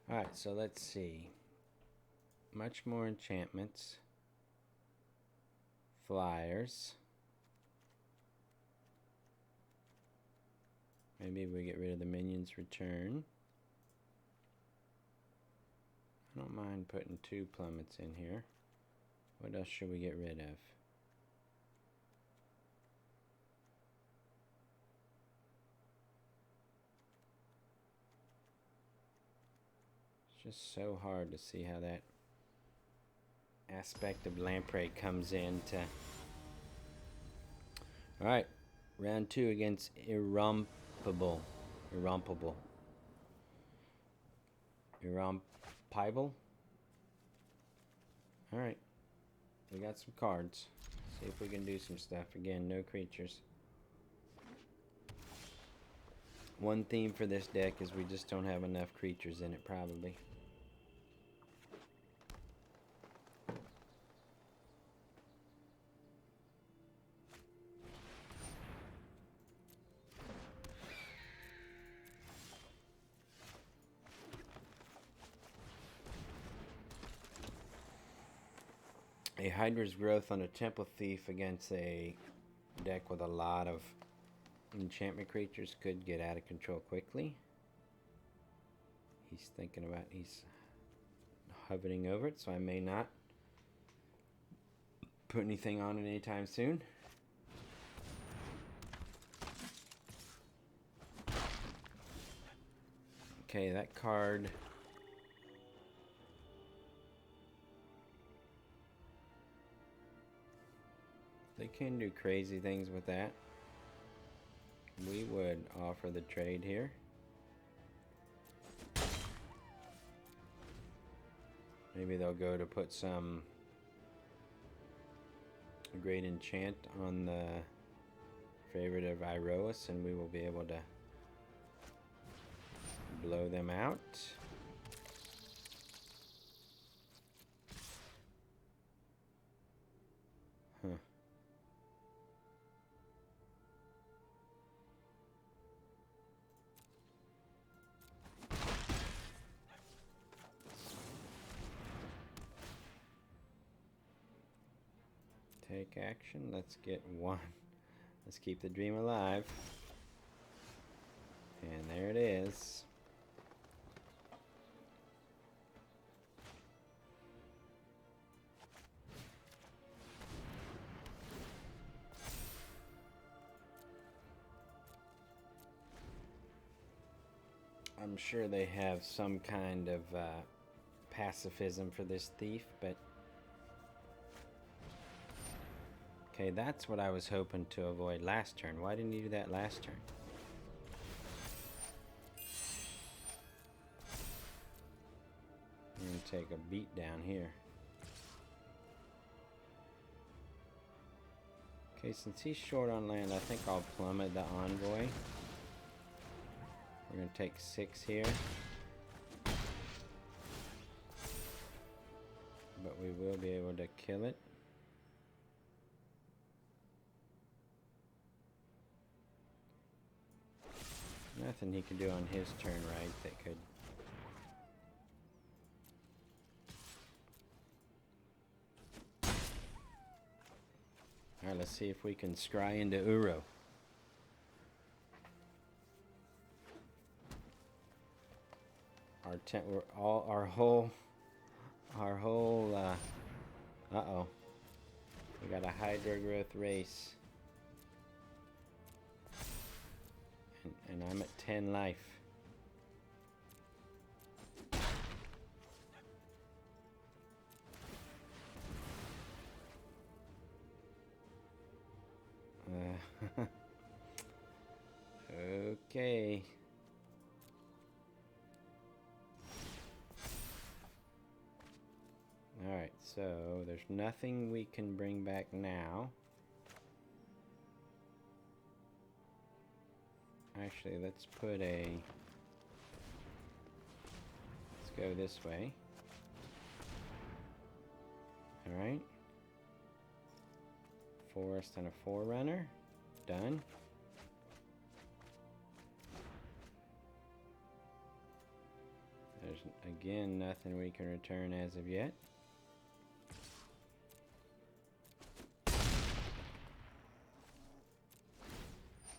Alright, so let's see. Much more enchantments. Flyers. Maybe we get rid of the minions return. I don't mind putting 2 plummets in here. What else should we get rid of? Just so hard to see how that aspect of lamprey comes into. Alright, round 2 against Irrompable. Alright, we got some cards. See if we can do some stuff. Again, no creatures. One theme for this deck is we just don't have enough creatures in it, probably. A Hydra's Growth on a Temple Thief against a deck with a lot of enchantment creatures could get out of control quickly. He's thinking about, he's hovering over it, so I may not put anything on it anytime soon. Okay, that card. They can do crazy things with that. We would offer the trade here. Maybe they'll go to put some great enchant on the favorite of Iroas, and we will be able to blow them out. Huh. Take action. Let's get one. Let's keep the dream alive. And there it is. I'm sure they have some kind of pacifism for this thief, but okay, that's what I was hoping to avoid last turn. Why didn't you do that last turn? I'm gonna take a beat down here. Okay, since he's short on land, I think I'll plummet the envoy. We're gonna take 6 here. But we will be able to kill it. Nothing he can do on his turn right that could. Alright, let's see if we can scry into Uro. Our whole uh-oh. We got a Hydro Growth race. And I'm at 10 life. Okay. Alright, so there's nothing we can bring back now. Actually, let's go this way. Alright. Forest and a Forerunner. Done. There's, again, nothing we can return as of yet.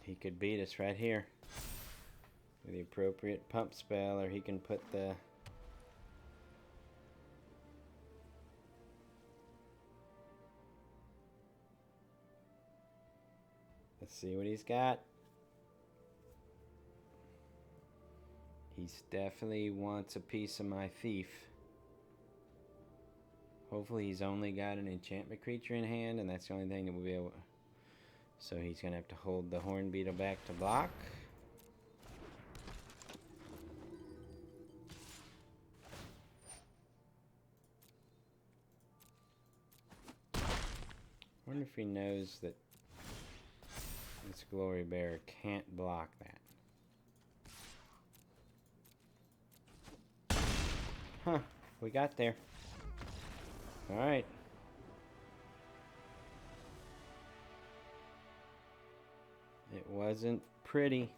He could beat us right here with the appropriate pump spell, or he can put the... Let's see what he's got. He definitely wants a piece of my thief. Hopefully he's only got an enchantment creature in hand, and that's the only thing that we'll be able... So he's going to have to hold the Horn Beetle back to block. I wonder if he knows that this Glory Bearer can't block that. Huh, we got there. Alright. It wasn't pretty.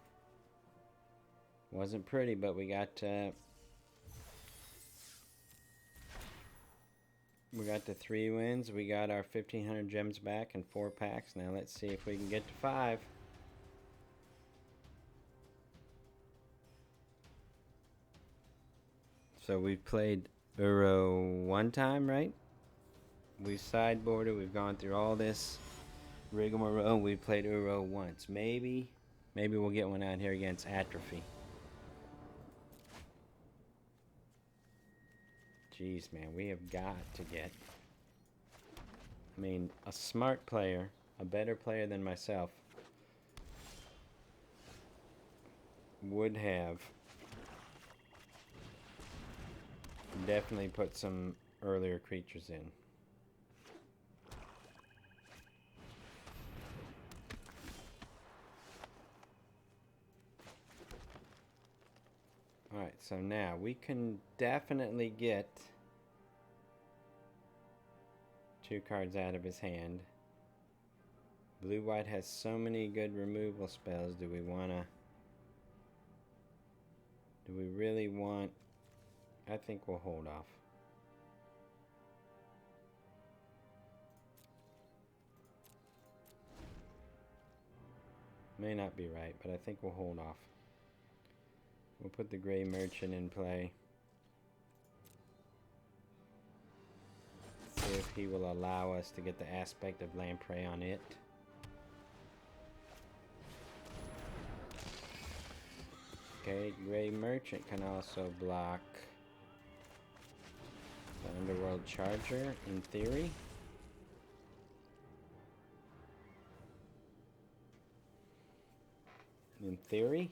Wasn't pretty, but we got the 3 wins. We got our 1,500 gems back in 4 packs. Now let's see if we can get to 5. So we've played Uro one time, right? We've sideboarded. We've gone through all this rigmarole. We played Uro once. Maybe we'll get one out here against Atrophy. Jeez, man, we have got to get... I mean, a smart player, a better player than myself, would have definitely put some earlier creatures in. Alright, so now we can definitely get 2 cards out of his hand. Blue-white has so many good removal spells. Do we really want... I think we'll hold off. May not be right, but I think we'll hold off. We'll put the Gray Merchant in play. See if he will allow us to get the aspect of Lamprey on it. Okay, Gray Merchant can also block the Underworld Charger, in theory. In theory.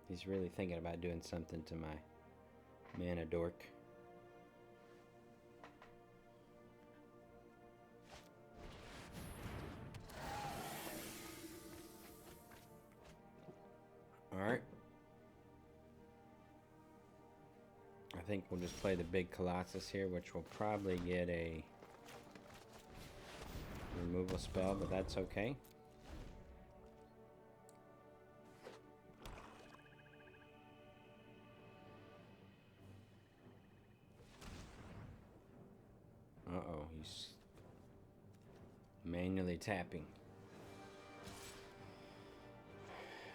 He's really thinking about doing something to my mana dork. Alright. I think we'll just play the big Colossus here, which will probably get a removal spell, but that's okay. Uh-oh, he's manually tapping.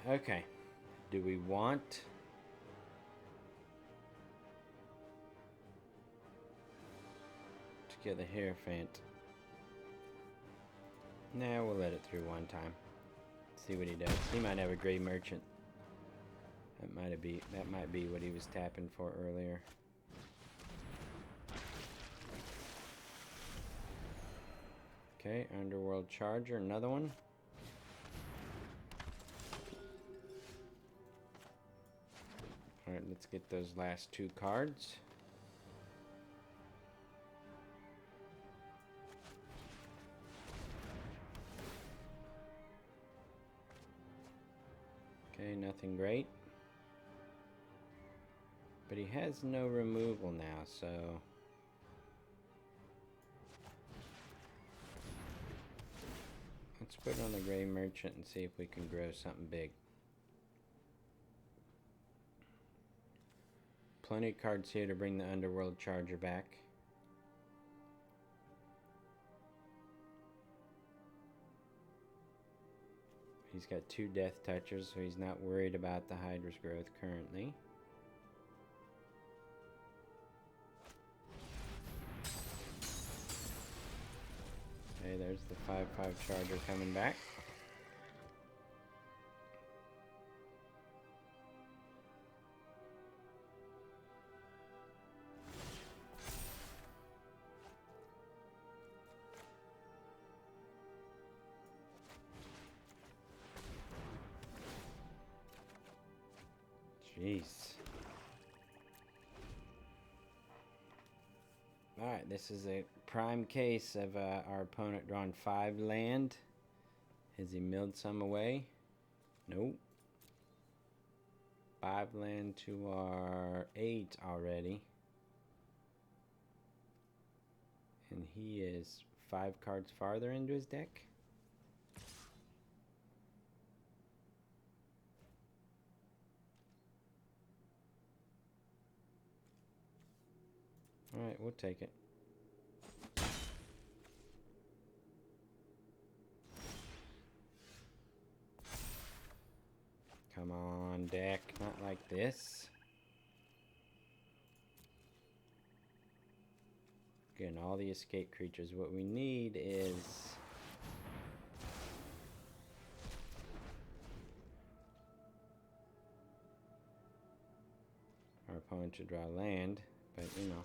Okay. Do we want to get the Hierophant? Nah, we'll let it through one time. See what he does. He might have a Gray Merchant. That might be what he was tapping for earlier. Okay, Underworld Charger, another one. Alright, let's get those last 2 cards. Okay, nothing great. But he has no removal now, so... let's put on the Gray Merchant and see if we can grow something big. Plenty of cards here to bring the Underworld Charger back. He's got 2 Death Touchers, so he's not worried about the Hydra's growth currently. Okay, there's the 5/5 Charger coming back. Jeez. Alright, this is a prime case of our opponent drawing 5 land. Has he milled some away? Nope. 5 land to our 8 already. And he is 5 cards farther into his deck. Alright, we'll take it. deck. Not like this. Again, all the escape creatures. What we need is... our opponent should draw land, but you know.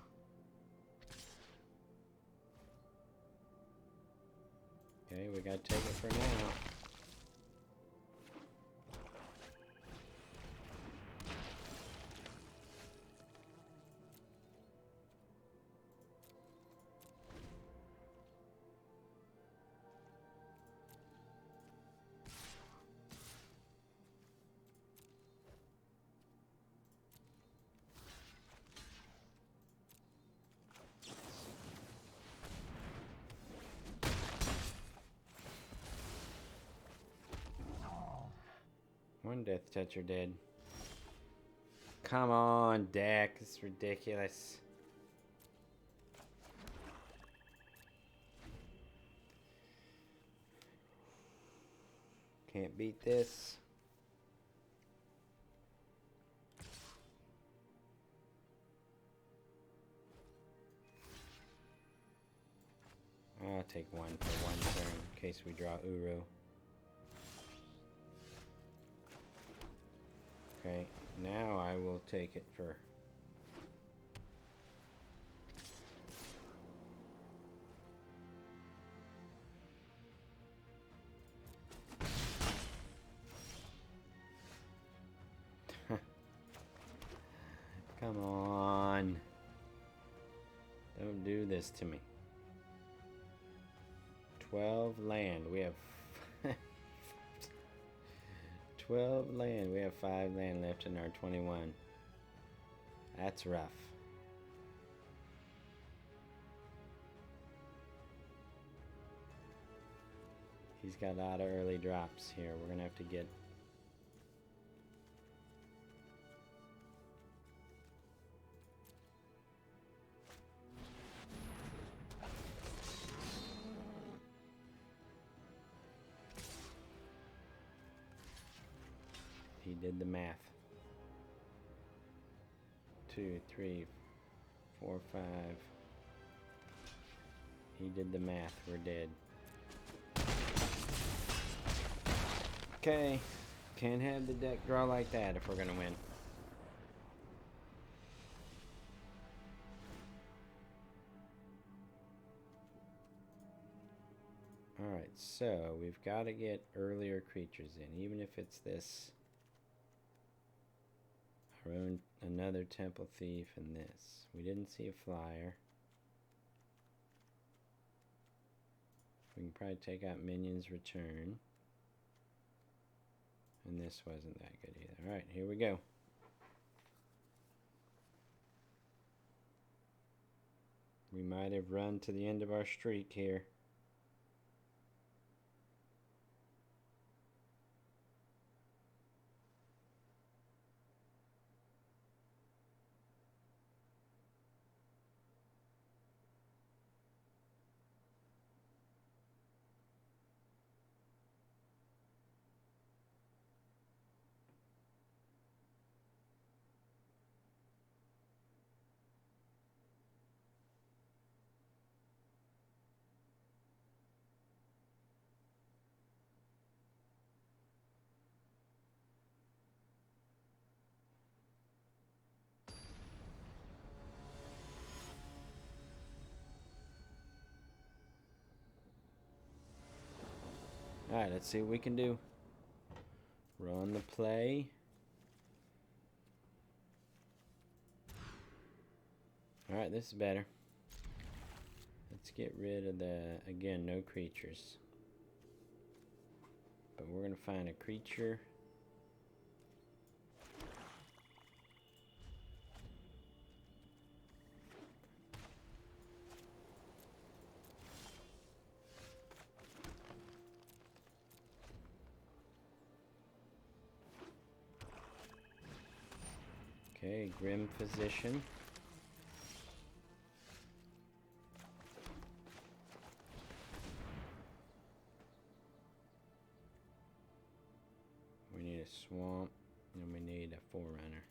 Okay, we gotta take it for now. One Death Toucher dead. Come on, deck. It's ridiculous. Can't beat this. I'll take one for one turn in case we draw Uru. Okay, now I will take it for... Come on. Don't do this to me. 12 land. We have 12 land. We have 5 land left in our 21. That's rough. He's got a lot of early drops here. We're gonna have to get... He did the math. 2, 3, 4, 5. He did the math. We're dead. Okay. Can't have the deck draw like that if we're gonna win. Alright, so we've got to get earlier creatures in, even if it's this... our own, another Temple Thief and this. We didn't see a flyer. We can probably take out Minions Return. And this wasn't that good either. Alright, here we go. We might have run to the end of our streak here. Alright, let's see what we can do. Run the play. Alright, this is better. Let's get rid of the, again, no creatures. But we're going to find a creature. Okay, Grim Physician. We need a swamp, and we need Forerunner.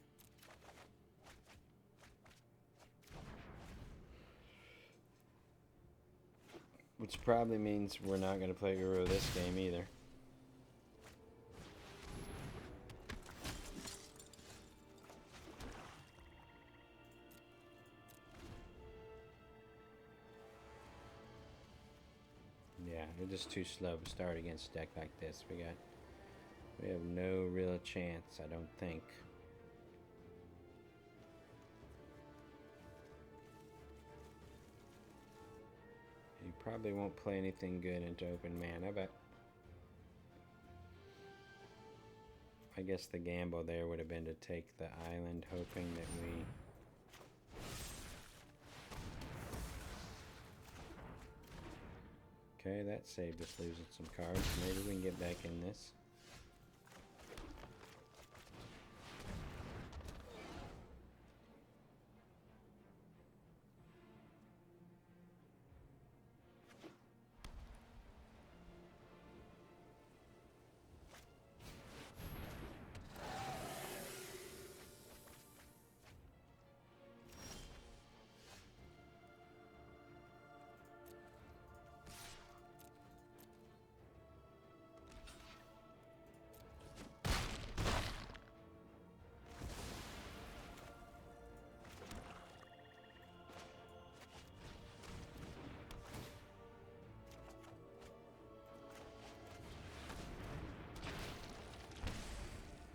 Which probably means we're not going to play Uro this game either. Yeah, they're just too slow to start against a deck like this. We have no real chance, I don't think. He probably won't play anything good into open mana, but I guess the gamble there would have been to take the island, hoping that we... Okay, that saved us losing some cards. Maybe we can get back in this.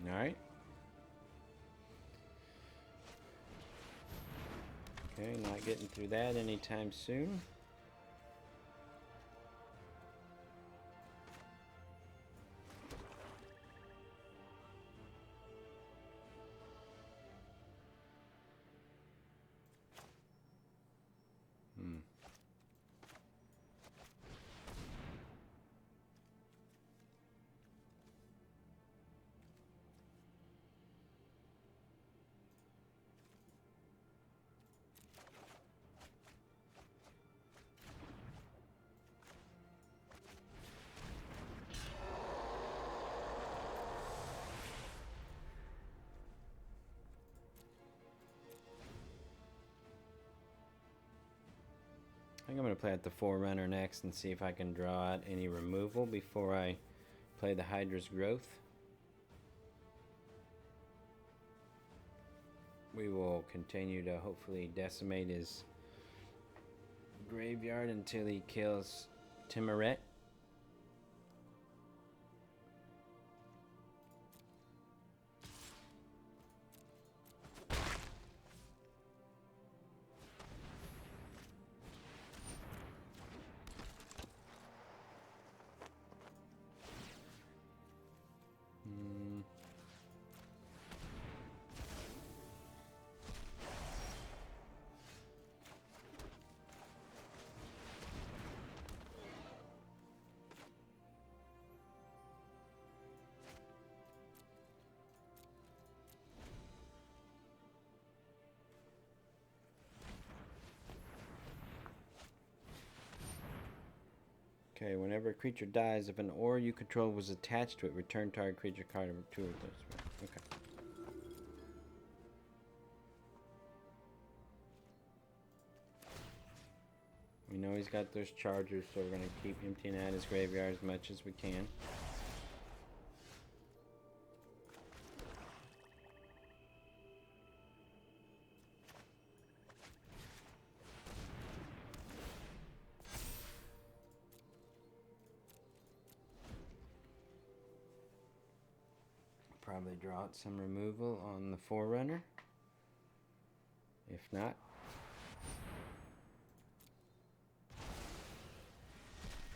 Alright. Okay, not getting through that anytime soon. I think I'm going to play at the Forerunner next and see if I can draw out any removal before I play the Hydra's Growth. We will continue to hopefully decimate his graveyard until he kills Timoret. Okay, whenever a creature dies, if an aura you control was attached to it, return target creature card over 2 of those. Okay. We know he's got those chargers, so we're going to keep emptying out his graveyard as much as we can. Probably draw out some removal on the Forerunner. If not,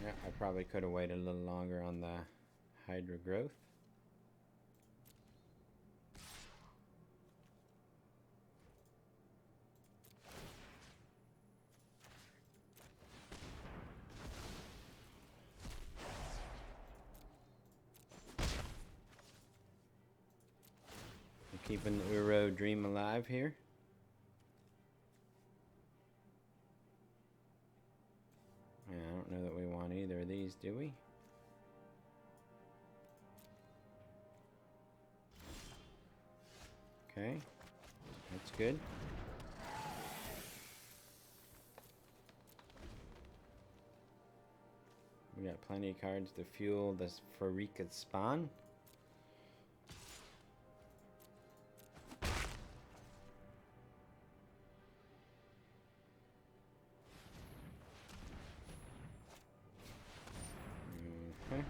yeah, I probably could have waited a little longer on the Hydra Growth. Keeping the Uro dream alive here. Yeah, I don't know that we want either of these, do we? Okay, that's good. We got plenty of cards to fuel this Farika's spawn. Okay.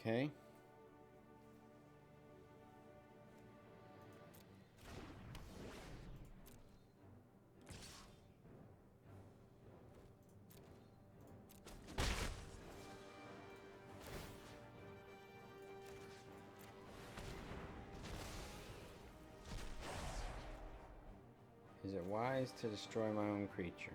Okay. Is it wise to destroy my own creature?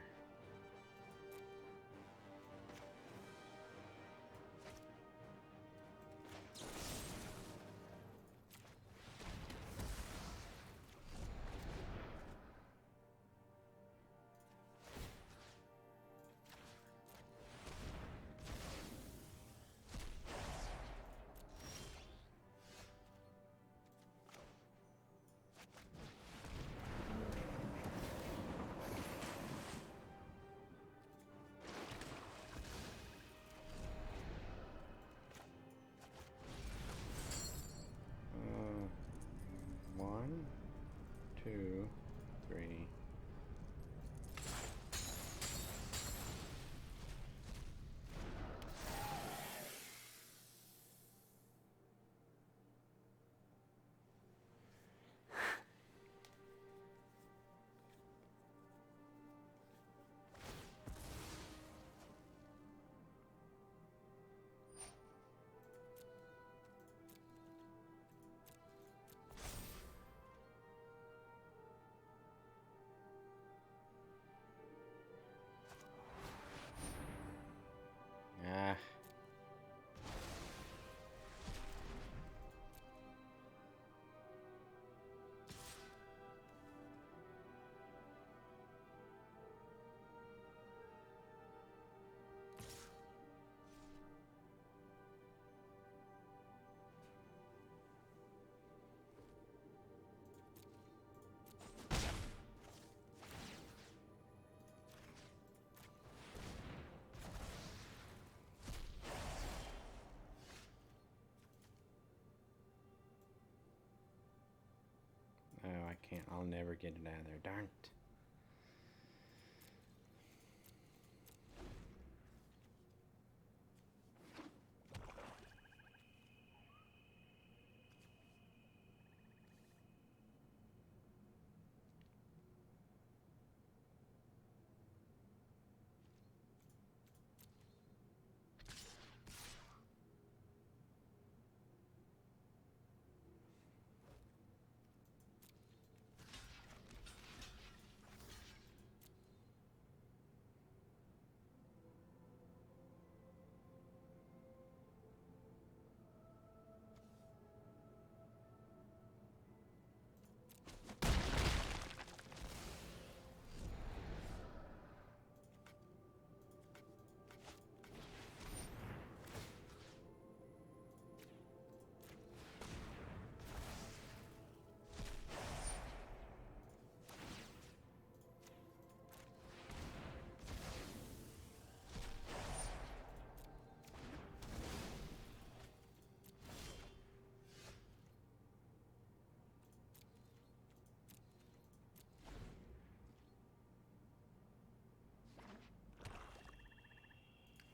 One, two, three. Ah. Oh, I can't. I'll never get it out of there. Darn it.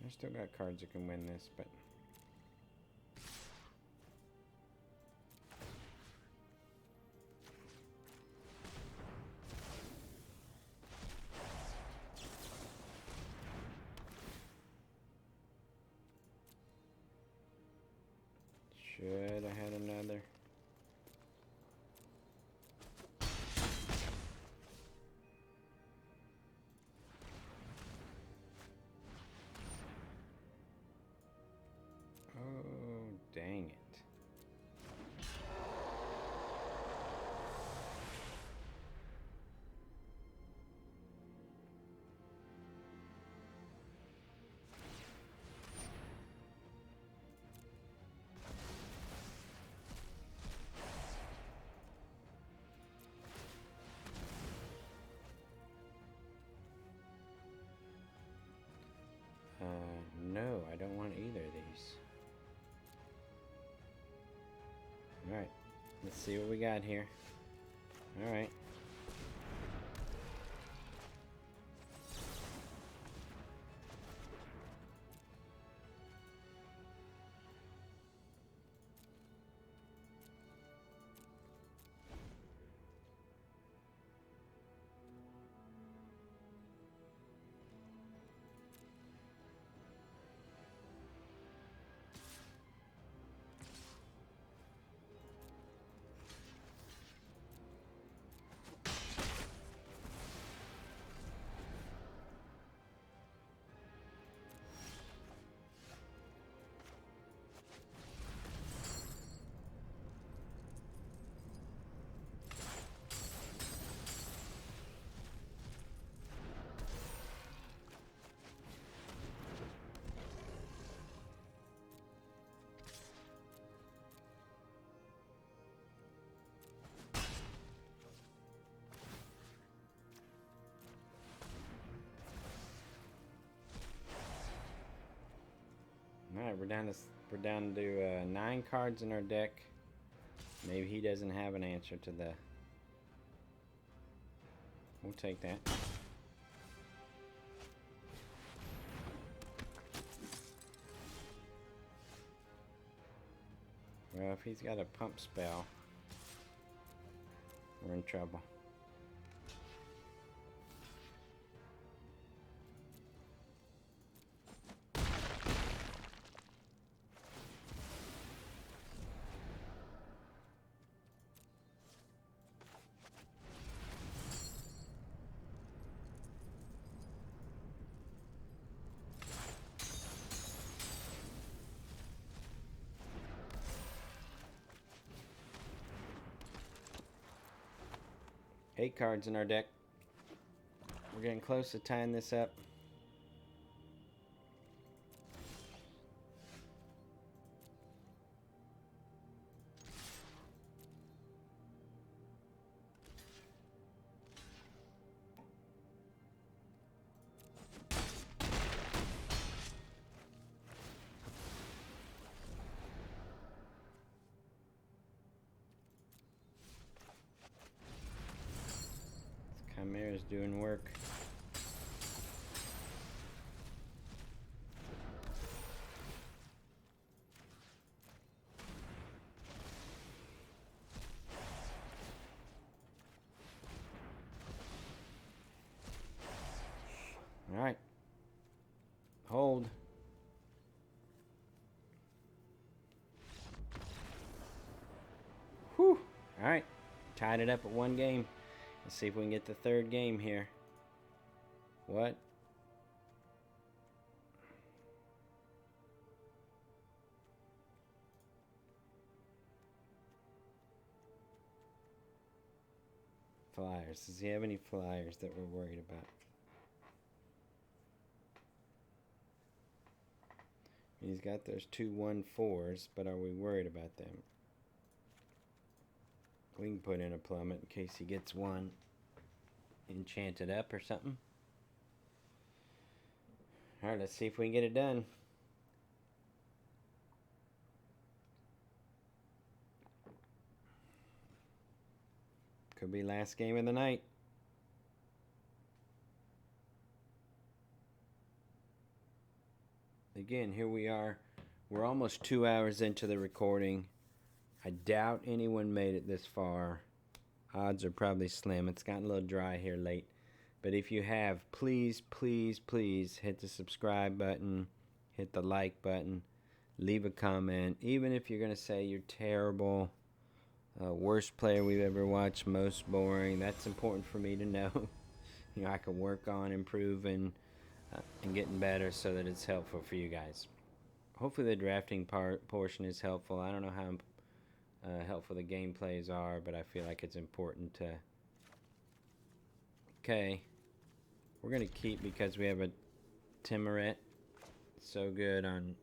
I still got cards that can win this, but... Should have had another. Oh, dang it. No, I don't want either of these. Alright, let's see what we got here. Alright. Alright, we're down to 9 cards in our deck. Maybe he doesn't have an answer to the... We'll take that. Well, if he's got a pump spell, we're in trouble. Eight cards in our deck. We're getting close to tying this up. Chimera's doing work. All right. Hold. Whew. All right. Tied it up at 1 game. Let's see if we can get the 3rd game here. What? Flyers. Does he have any flyers that we're worried about? He's got those 2/1/4s, but are we worried about them? We can put in a plummet in case he gets one enchanted up or something. Alright, let's see if we can get it done. Could be last game of the night. again, here we are. We're almost 2 hours into the recording. I doubt anyone made it this far. Odds are probably slim. It's gotten a little dry here late. But if you have, please, please, please hit the subscribe button. Hit the like button. Leave a comment. Even if you're going to say you're terrible, worst player we've ever watched, most boring. That's important for me to know. You know, I can work on improving and getting better so that it's helpful for you guys. Hopefully the drafting portion is helpful. I don't know how helpful the gameplays are, but I feel like it's important to... Okay. We're going to keep because we have a Timoret. So good on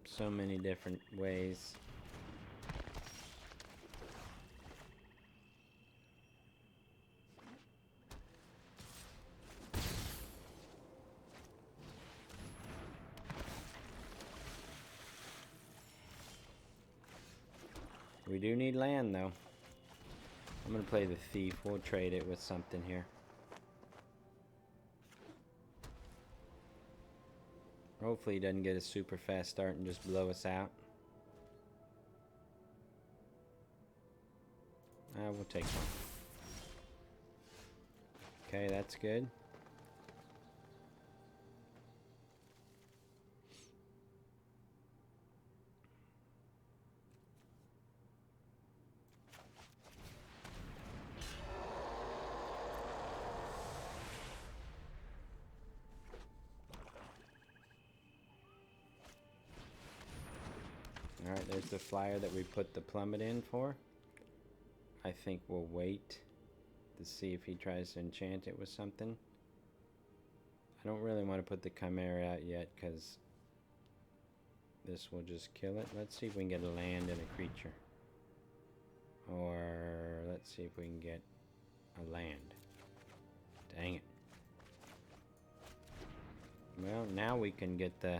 so many different ways. We do need land, though. I'm going to play the Thief. We'll trade it with something here. Hopefully he doesn't get a super fast start and just blow us out. We'll take one. Okay, that's good. Alright, there's the flyer that we put the plummet in for. I think we'll wait to see if he tries to enchant it with something. I don't really want to put the Chimera out yet because this will just kill it. Let's see if we can get a land and a creature. Or let's see if we can get a land. Dang it. Well, now we can get the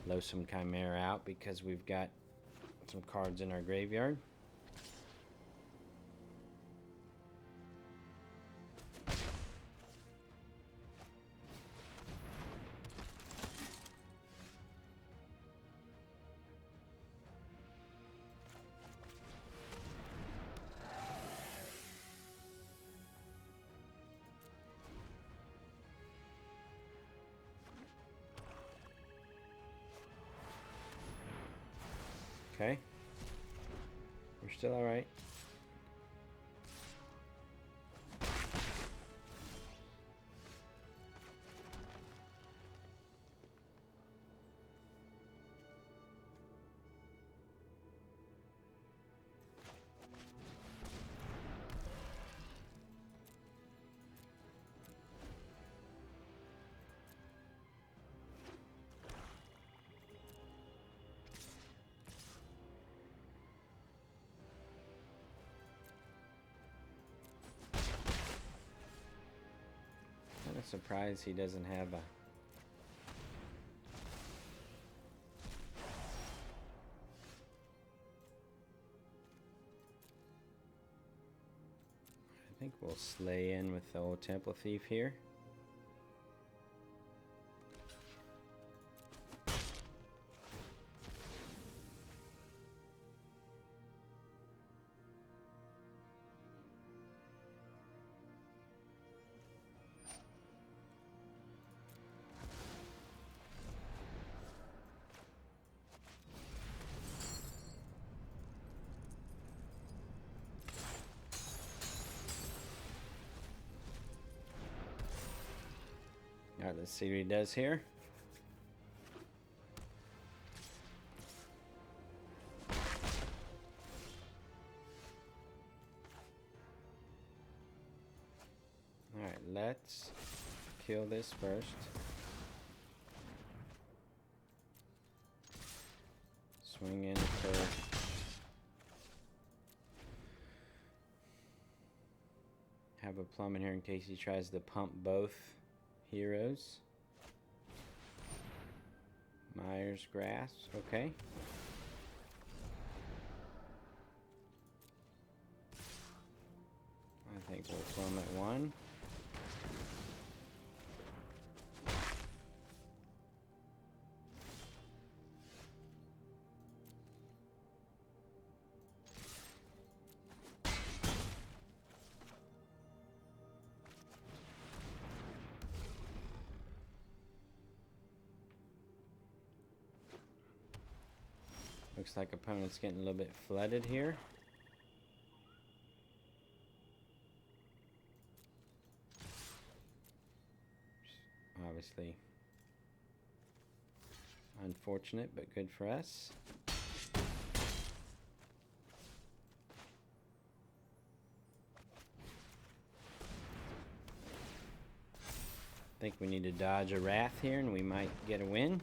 Losum Chimera out because we've got some cards in our graveyard. Okay. We're still alright. I'm surprised he doesn't have a... I think we'll slay in with the old Temple Thief here. Alright, let's see what he does here. Alright, let's kill this first. Swing in for... Have a plum in here in case he tries to pump both heroes. Myers Grass, okay. I think we'll plum at one. Looks like opponent's getting a little bit flooded here. Obviously unfortunate, but good for us. I think we need to dodge a Wrath here and we might get a win.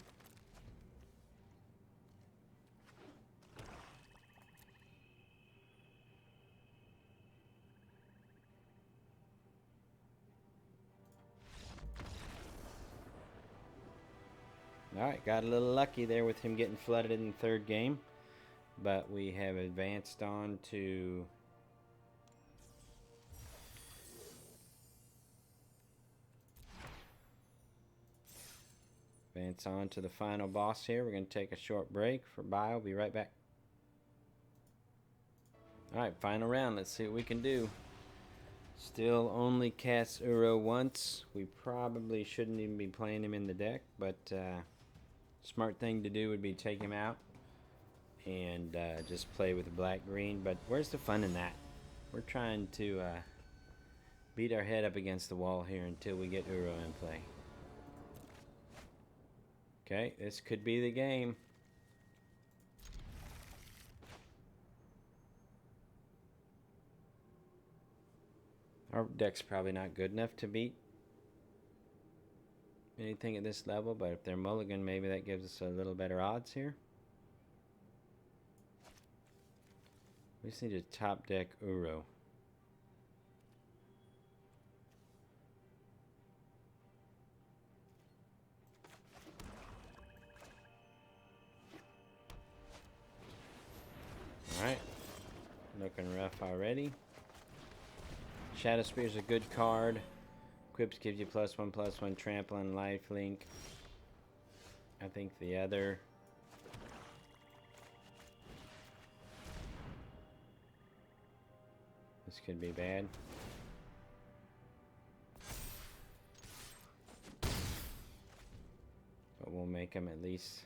Alright, got a little lucky there with him getting flooded in the third game. But we have advanced on to the final boss here. We're going to take a short break for bio. Be right back. Alright, final round. Let's see what we can do. Still only cast Uro once. We probably shouldn't even be playing him in the deck, but smart thing to do would be take him out and just play with black-green. But where's the fun in that? We're trying to beat our head up against the wall here until we get Uro in play. Okay, this could be the game. Our deck's probably not good enough to beat anything at this level, but if they're mulligan, maybe that gives us a little better odds here. We just need to top deck Uro. Alright, looking rough already. Shadow Spear's a good card. Quips gives you +1/+1 trample and lifelink. I think the other this could be bad. But we'll make him at least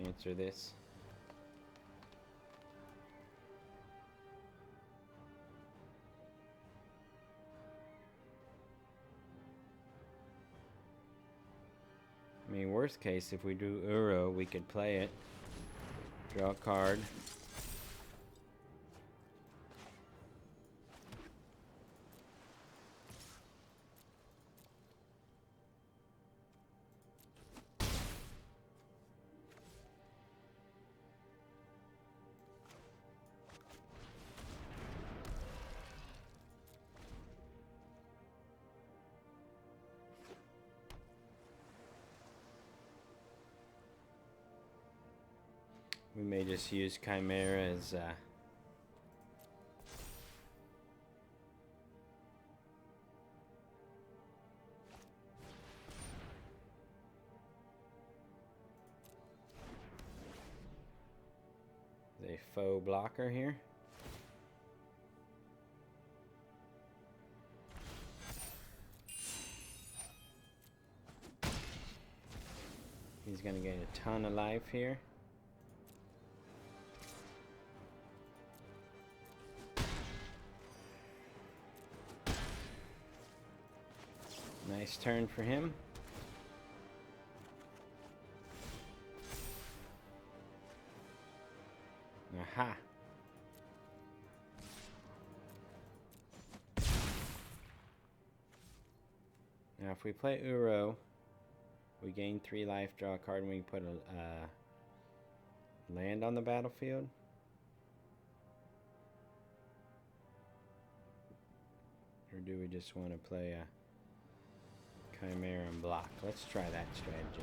answer this. I mean, worst case, if we do Uro, we could play it, draw a card. We may just use Chimera as a faux blocker here. He's going to gain a ton of life here. Nice turn for him. Aha. Now if we play Uro, we gain 3 life, draw a card, and we put a land on the battlefield. Or do we just want to play a Chimera and block? Let's try that strategy.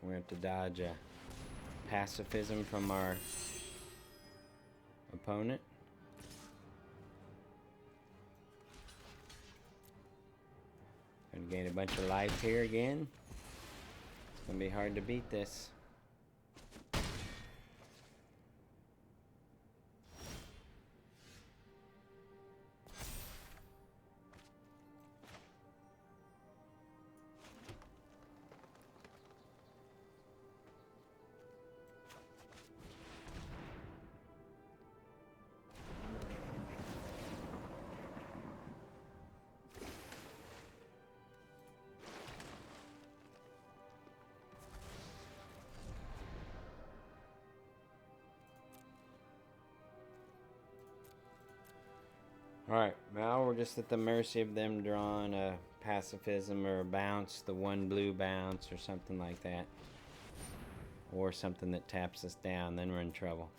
We're going to have to dodge a pacifism from our opponent. Gonna gain a bunch of life here again. It's gonna be hard to beat this. Alright, now we're just at the mercy of them drawing a pacifism or a bounce, the one blue bounce or something like that. Or something that taps us down, then we're in trouble.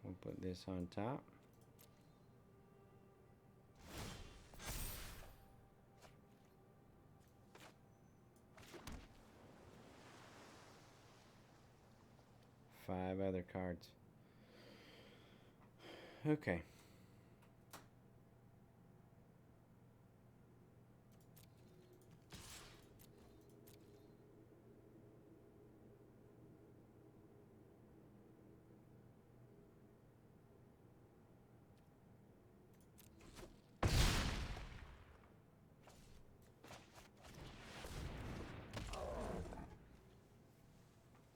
We'll put this on top. Five other cards. Okay.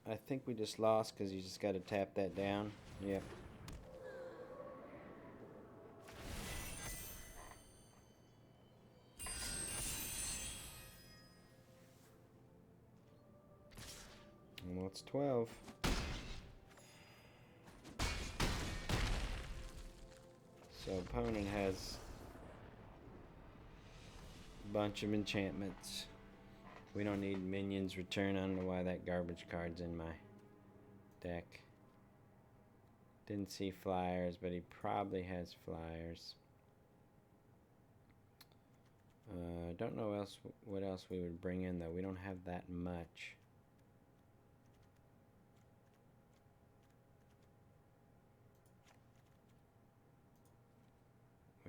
I think we just lost because you just got to tap that down. Yep. Well, it's 12. So opponent has a bunch of enchantments. We don't need minions return. I don't know why that garbage card's in my deck. Didn't see flyers, but he probably has flyers. Don't know what else we would bring in though. We don't have that much.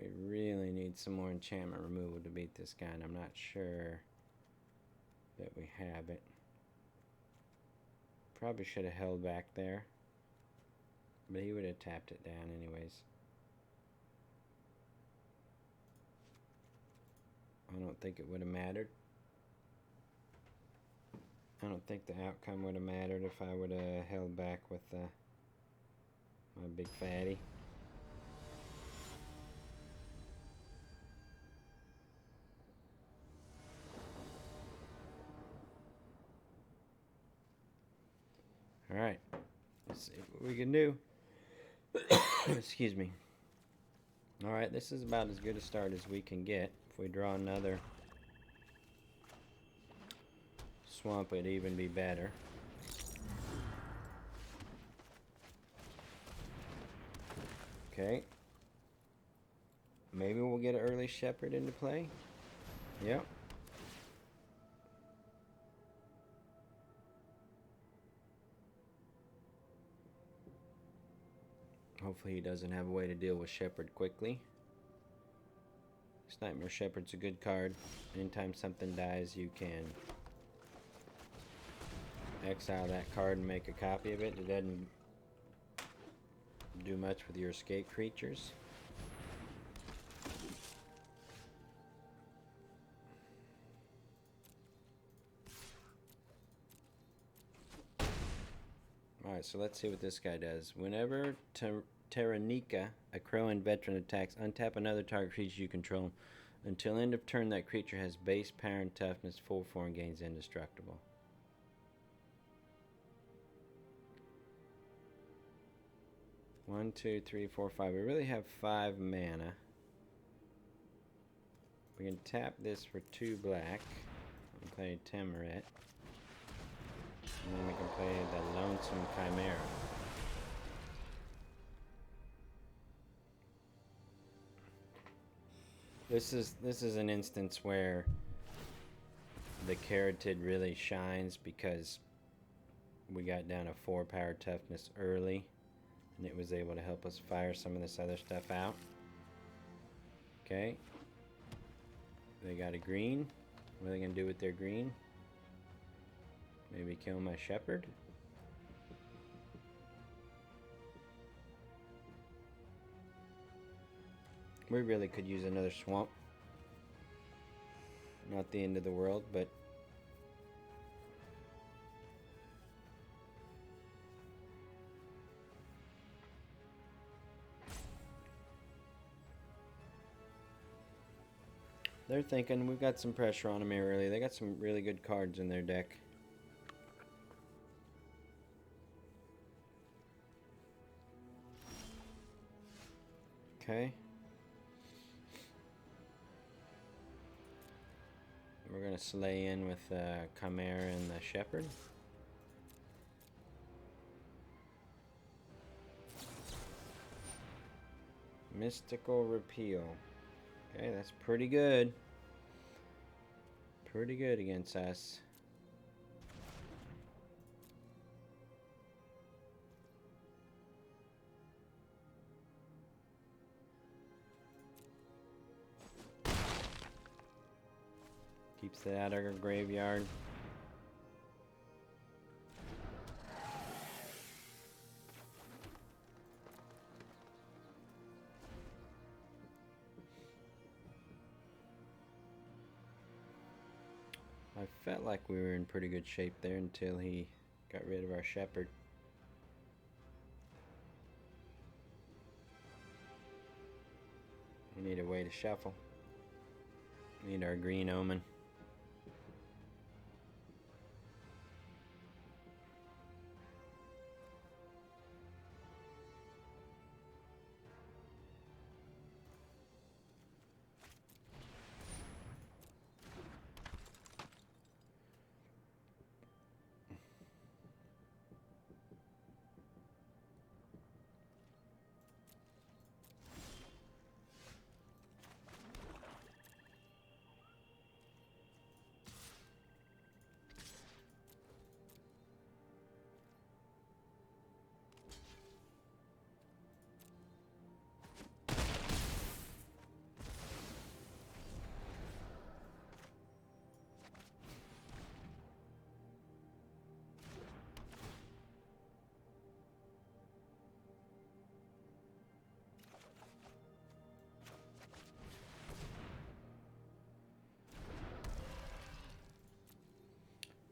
We really need some more enchantment removal to beat this guy, and I'm not sure that we have it. Probably should have held back there, but he would have tapped it down anyways. I don't think it would have mattered. I don't think the outcome would have mattered if I would have held back with my big fatty. Alright, let's see what we can do. Excuse me. Alright, this is about as good a start as we can get. If we draw another swamp, it'd even be better. Okay. Maybe we'll get an early shepherd into play. Yep. Hopefully he doesn't have a way to deal with shepherd quickly. This Nightmare Shepherd's a good card. Anytime something dies, you can exile that card and make a copy of it. It doesn't do much with your escape creatures. Alright, so let's see what this guy does. Whenever Terranica, a Crowan veteran, attacks, untap another target creature you control. Until end of turn, that creature has base power and toughness 4/4 and gains indestructible. One, two, three, four, five. We really have 5 mana. We can tap this for 2 black and play Temerit. And then we can play the Lonesome Chimera. This is an instance where the Caryatid really shines because we got down to 4 power toughness early, and it was able to help us fire some of this other stuff out. Okay. They got a green. What are they going to do with their green? Maybe kill my shepherd? We really could use another swamp. Not the end of the world, but They're thinking we've got some pressure on them here early. They got some really good cards in their deck. Okay. We're going to slay in with Chimera and the Shepherd. Mystical Repeal. Okay, that's pretty good. Pretty good against us. Keeps it out of our graveyard. I felt like we were in pretty good shape there until he got rid of our Shepherd. We need a way to shuffle. We need our green omen.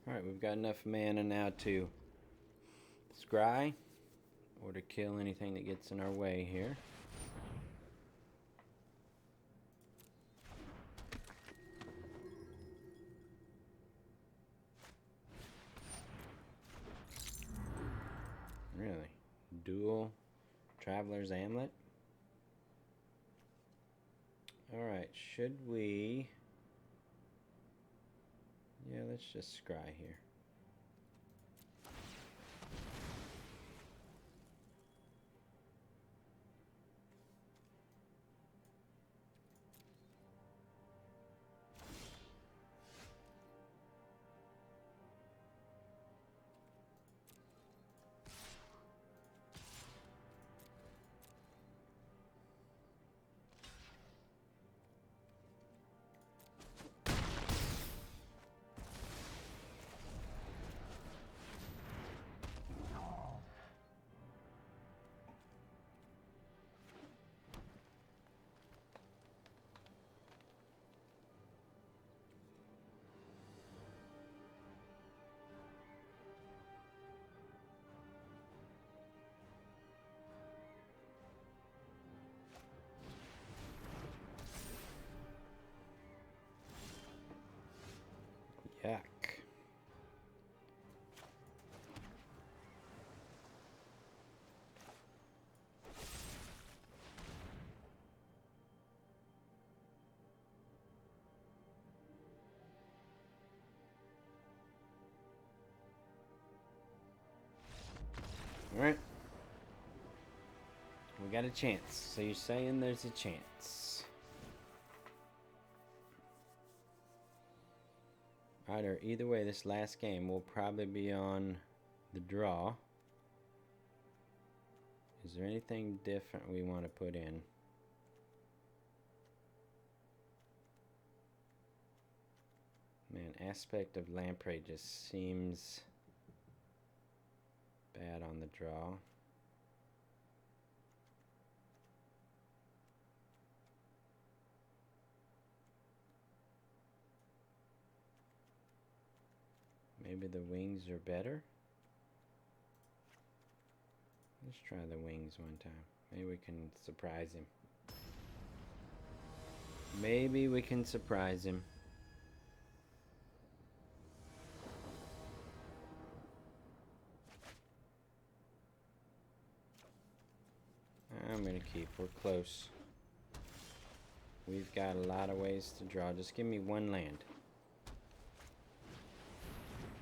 Alright, we've got enough mana now to scry or to kill anything that gets in our way here. Really? Dual Traveler's Amulet? Alright, should we... Yeah, let's just scry here. Yuck. Alright. We got a chance. So you're saying there's a chance. Alright, or either way, this last game will probably be on the draw. Is there anything different we want to put in? Man, Aspect of Lamprey just seems bad on the draw. Maybe the wings are better? Let's try the wings one time. Maybe we can surprise him. Maybe we can surprise him. I'm gonna keep. We're close. We've got a lot of ways to draw. Just give me one land.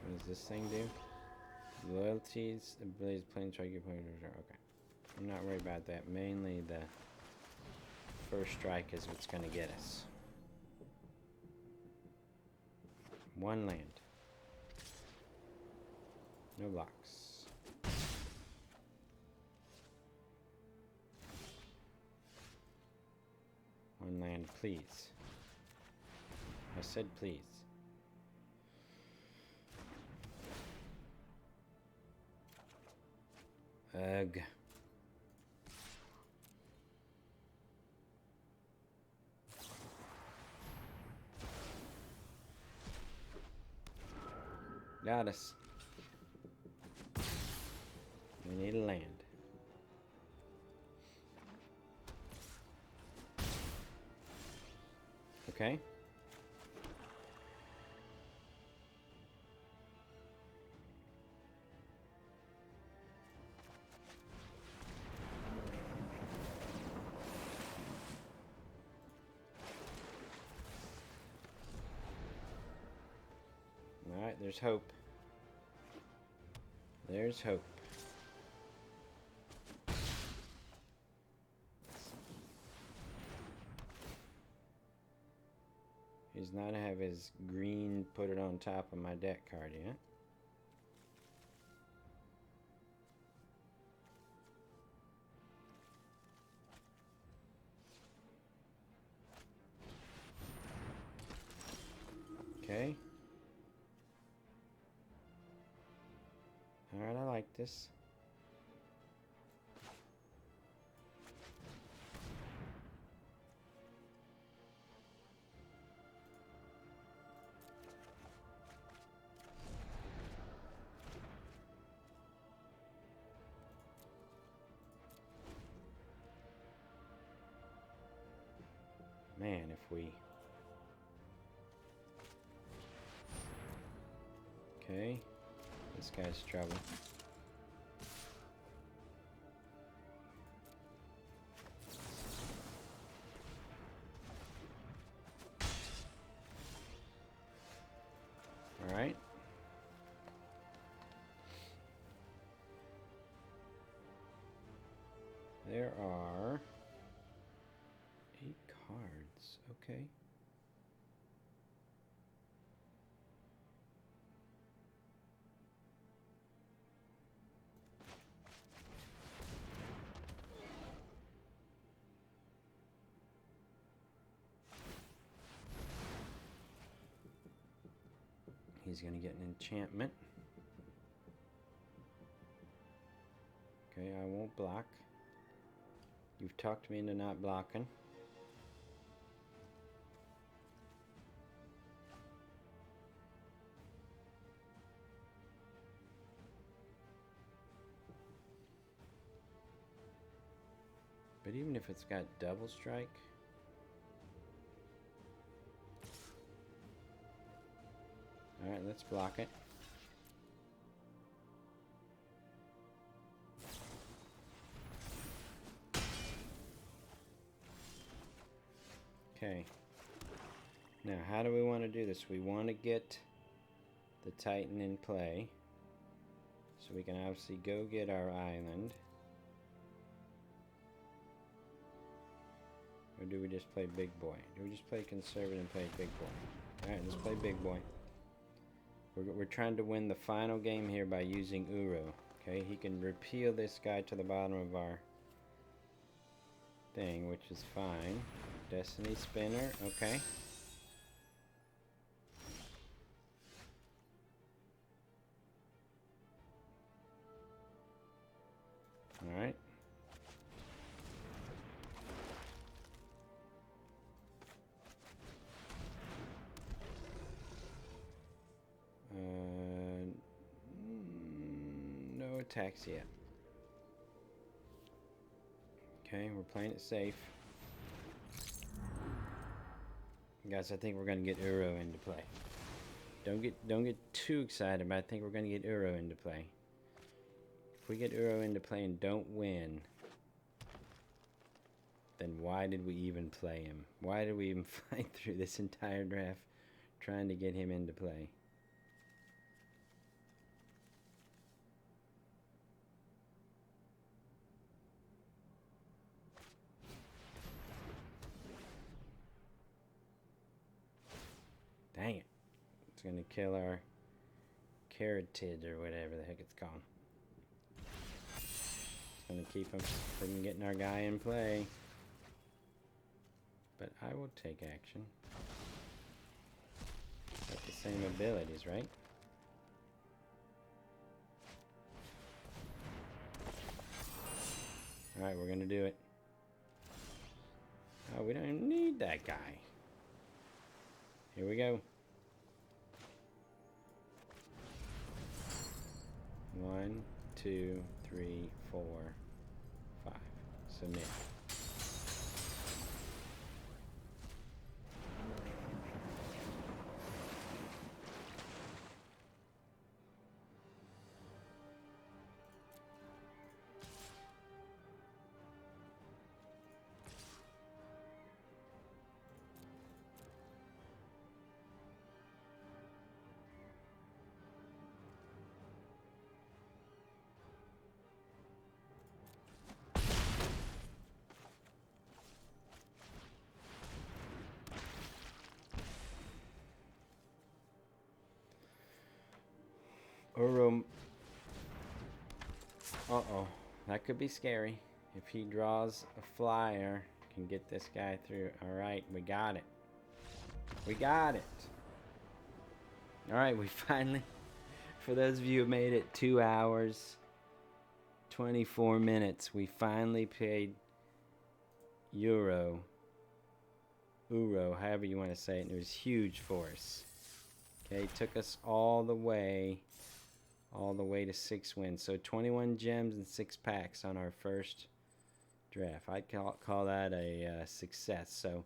What does this thing do? Loyalties, abilities, playing strike, your player. Okay. I'm not worried about that. Mainly the first strike is what's gonna get us. One land. No blocks. One land, please. I said please. Ugh. Got us. We need a land. Okay. Alright, there's hope. There's hope. He's not have his green put it on top of my deck card yet. Okay. Alright, I like this. Man, if we... Okay. This guy's trouble. Alright. There are 8 cards. Okay. He's going to get an enchantment. Okay, I won't block. You've talked me into not blocking. But even if it's got double strike... Alright, let's block it. Okay. Now, how do we want to do this? We want to get the Titan in play. So we can obviously go get our island. Or do we just play big boy? Do we just play conservative and play big boy? Alright, let's play big boy. We're trying to win the final game here by using Uro. Okay, he can repeal this guy to the bottom of our thing, which is fine. Destiny Spinner, okay. Alright. No attacks yet. Okay, we're playing it safe. Guys, I think we're gonna get Uro into play. Don't get too excited, but I think we're gonna get Uro into play. If we get Uro into play and don't win, then why did we even play him? Why did we even fight through this entire draft trying to get him into play? Dang it. It's going to kill our carotid or whatever the heck it's called. It's going to keep him from getting our guy in play. But I will take action. Got the same abilities, right? Alright, we're going to do it. Oh, we don't even need that guy. Here we go. 1, 2, 3, 4, 5. Submit. Uro. Uh-oh. That could be scary. If he draws a flyer, can get this guy through. Alright, we got it. We got it. Alright, we finally, for those of you who made it 2 hours, 24 minutes, we finally paid Uro, however you want to say it, and it was huge for us. Okay, took us all the way to 6 wins. So 21 gems and 6 packs on our first draft. I'd call that a success. So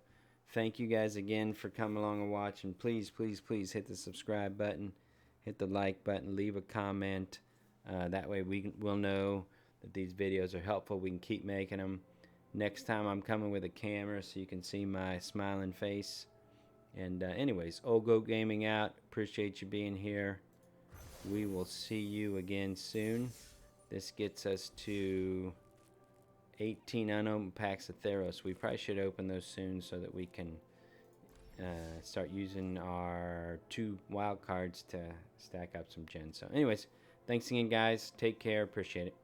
thank you guys again for coming along and watching. Please, please, please hit the subscribe button, hit the like button, leave a comment. That way we'll know that these videos are helpful. We can keep making them. Next time I'm coming with a camera so you can see my smiling face. And anyways, Old Goat Gaming out. Appreciate you being here. We will see you again soon. This gets us to 18 unopened packs of Theros. We probably should open those soon so that we can start using our 2 wild cards to stack up some gens. So anyways, thanks again, guys. Take care. Appreciate it.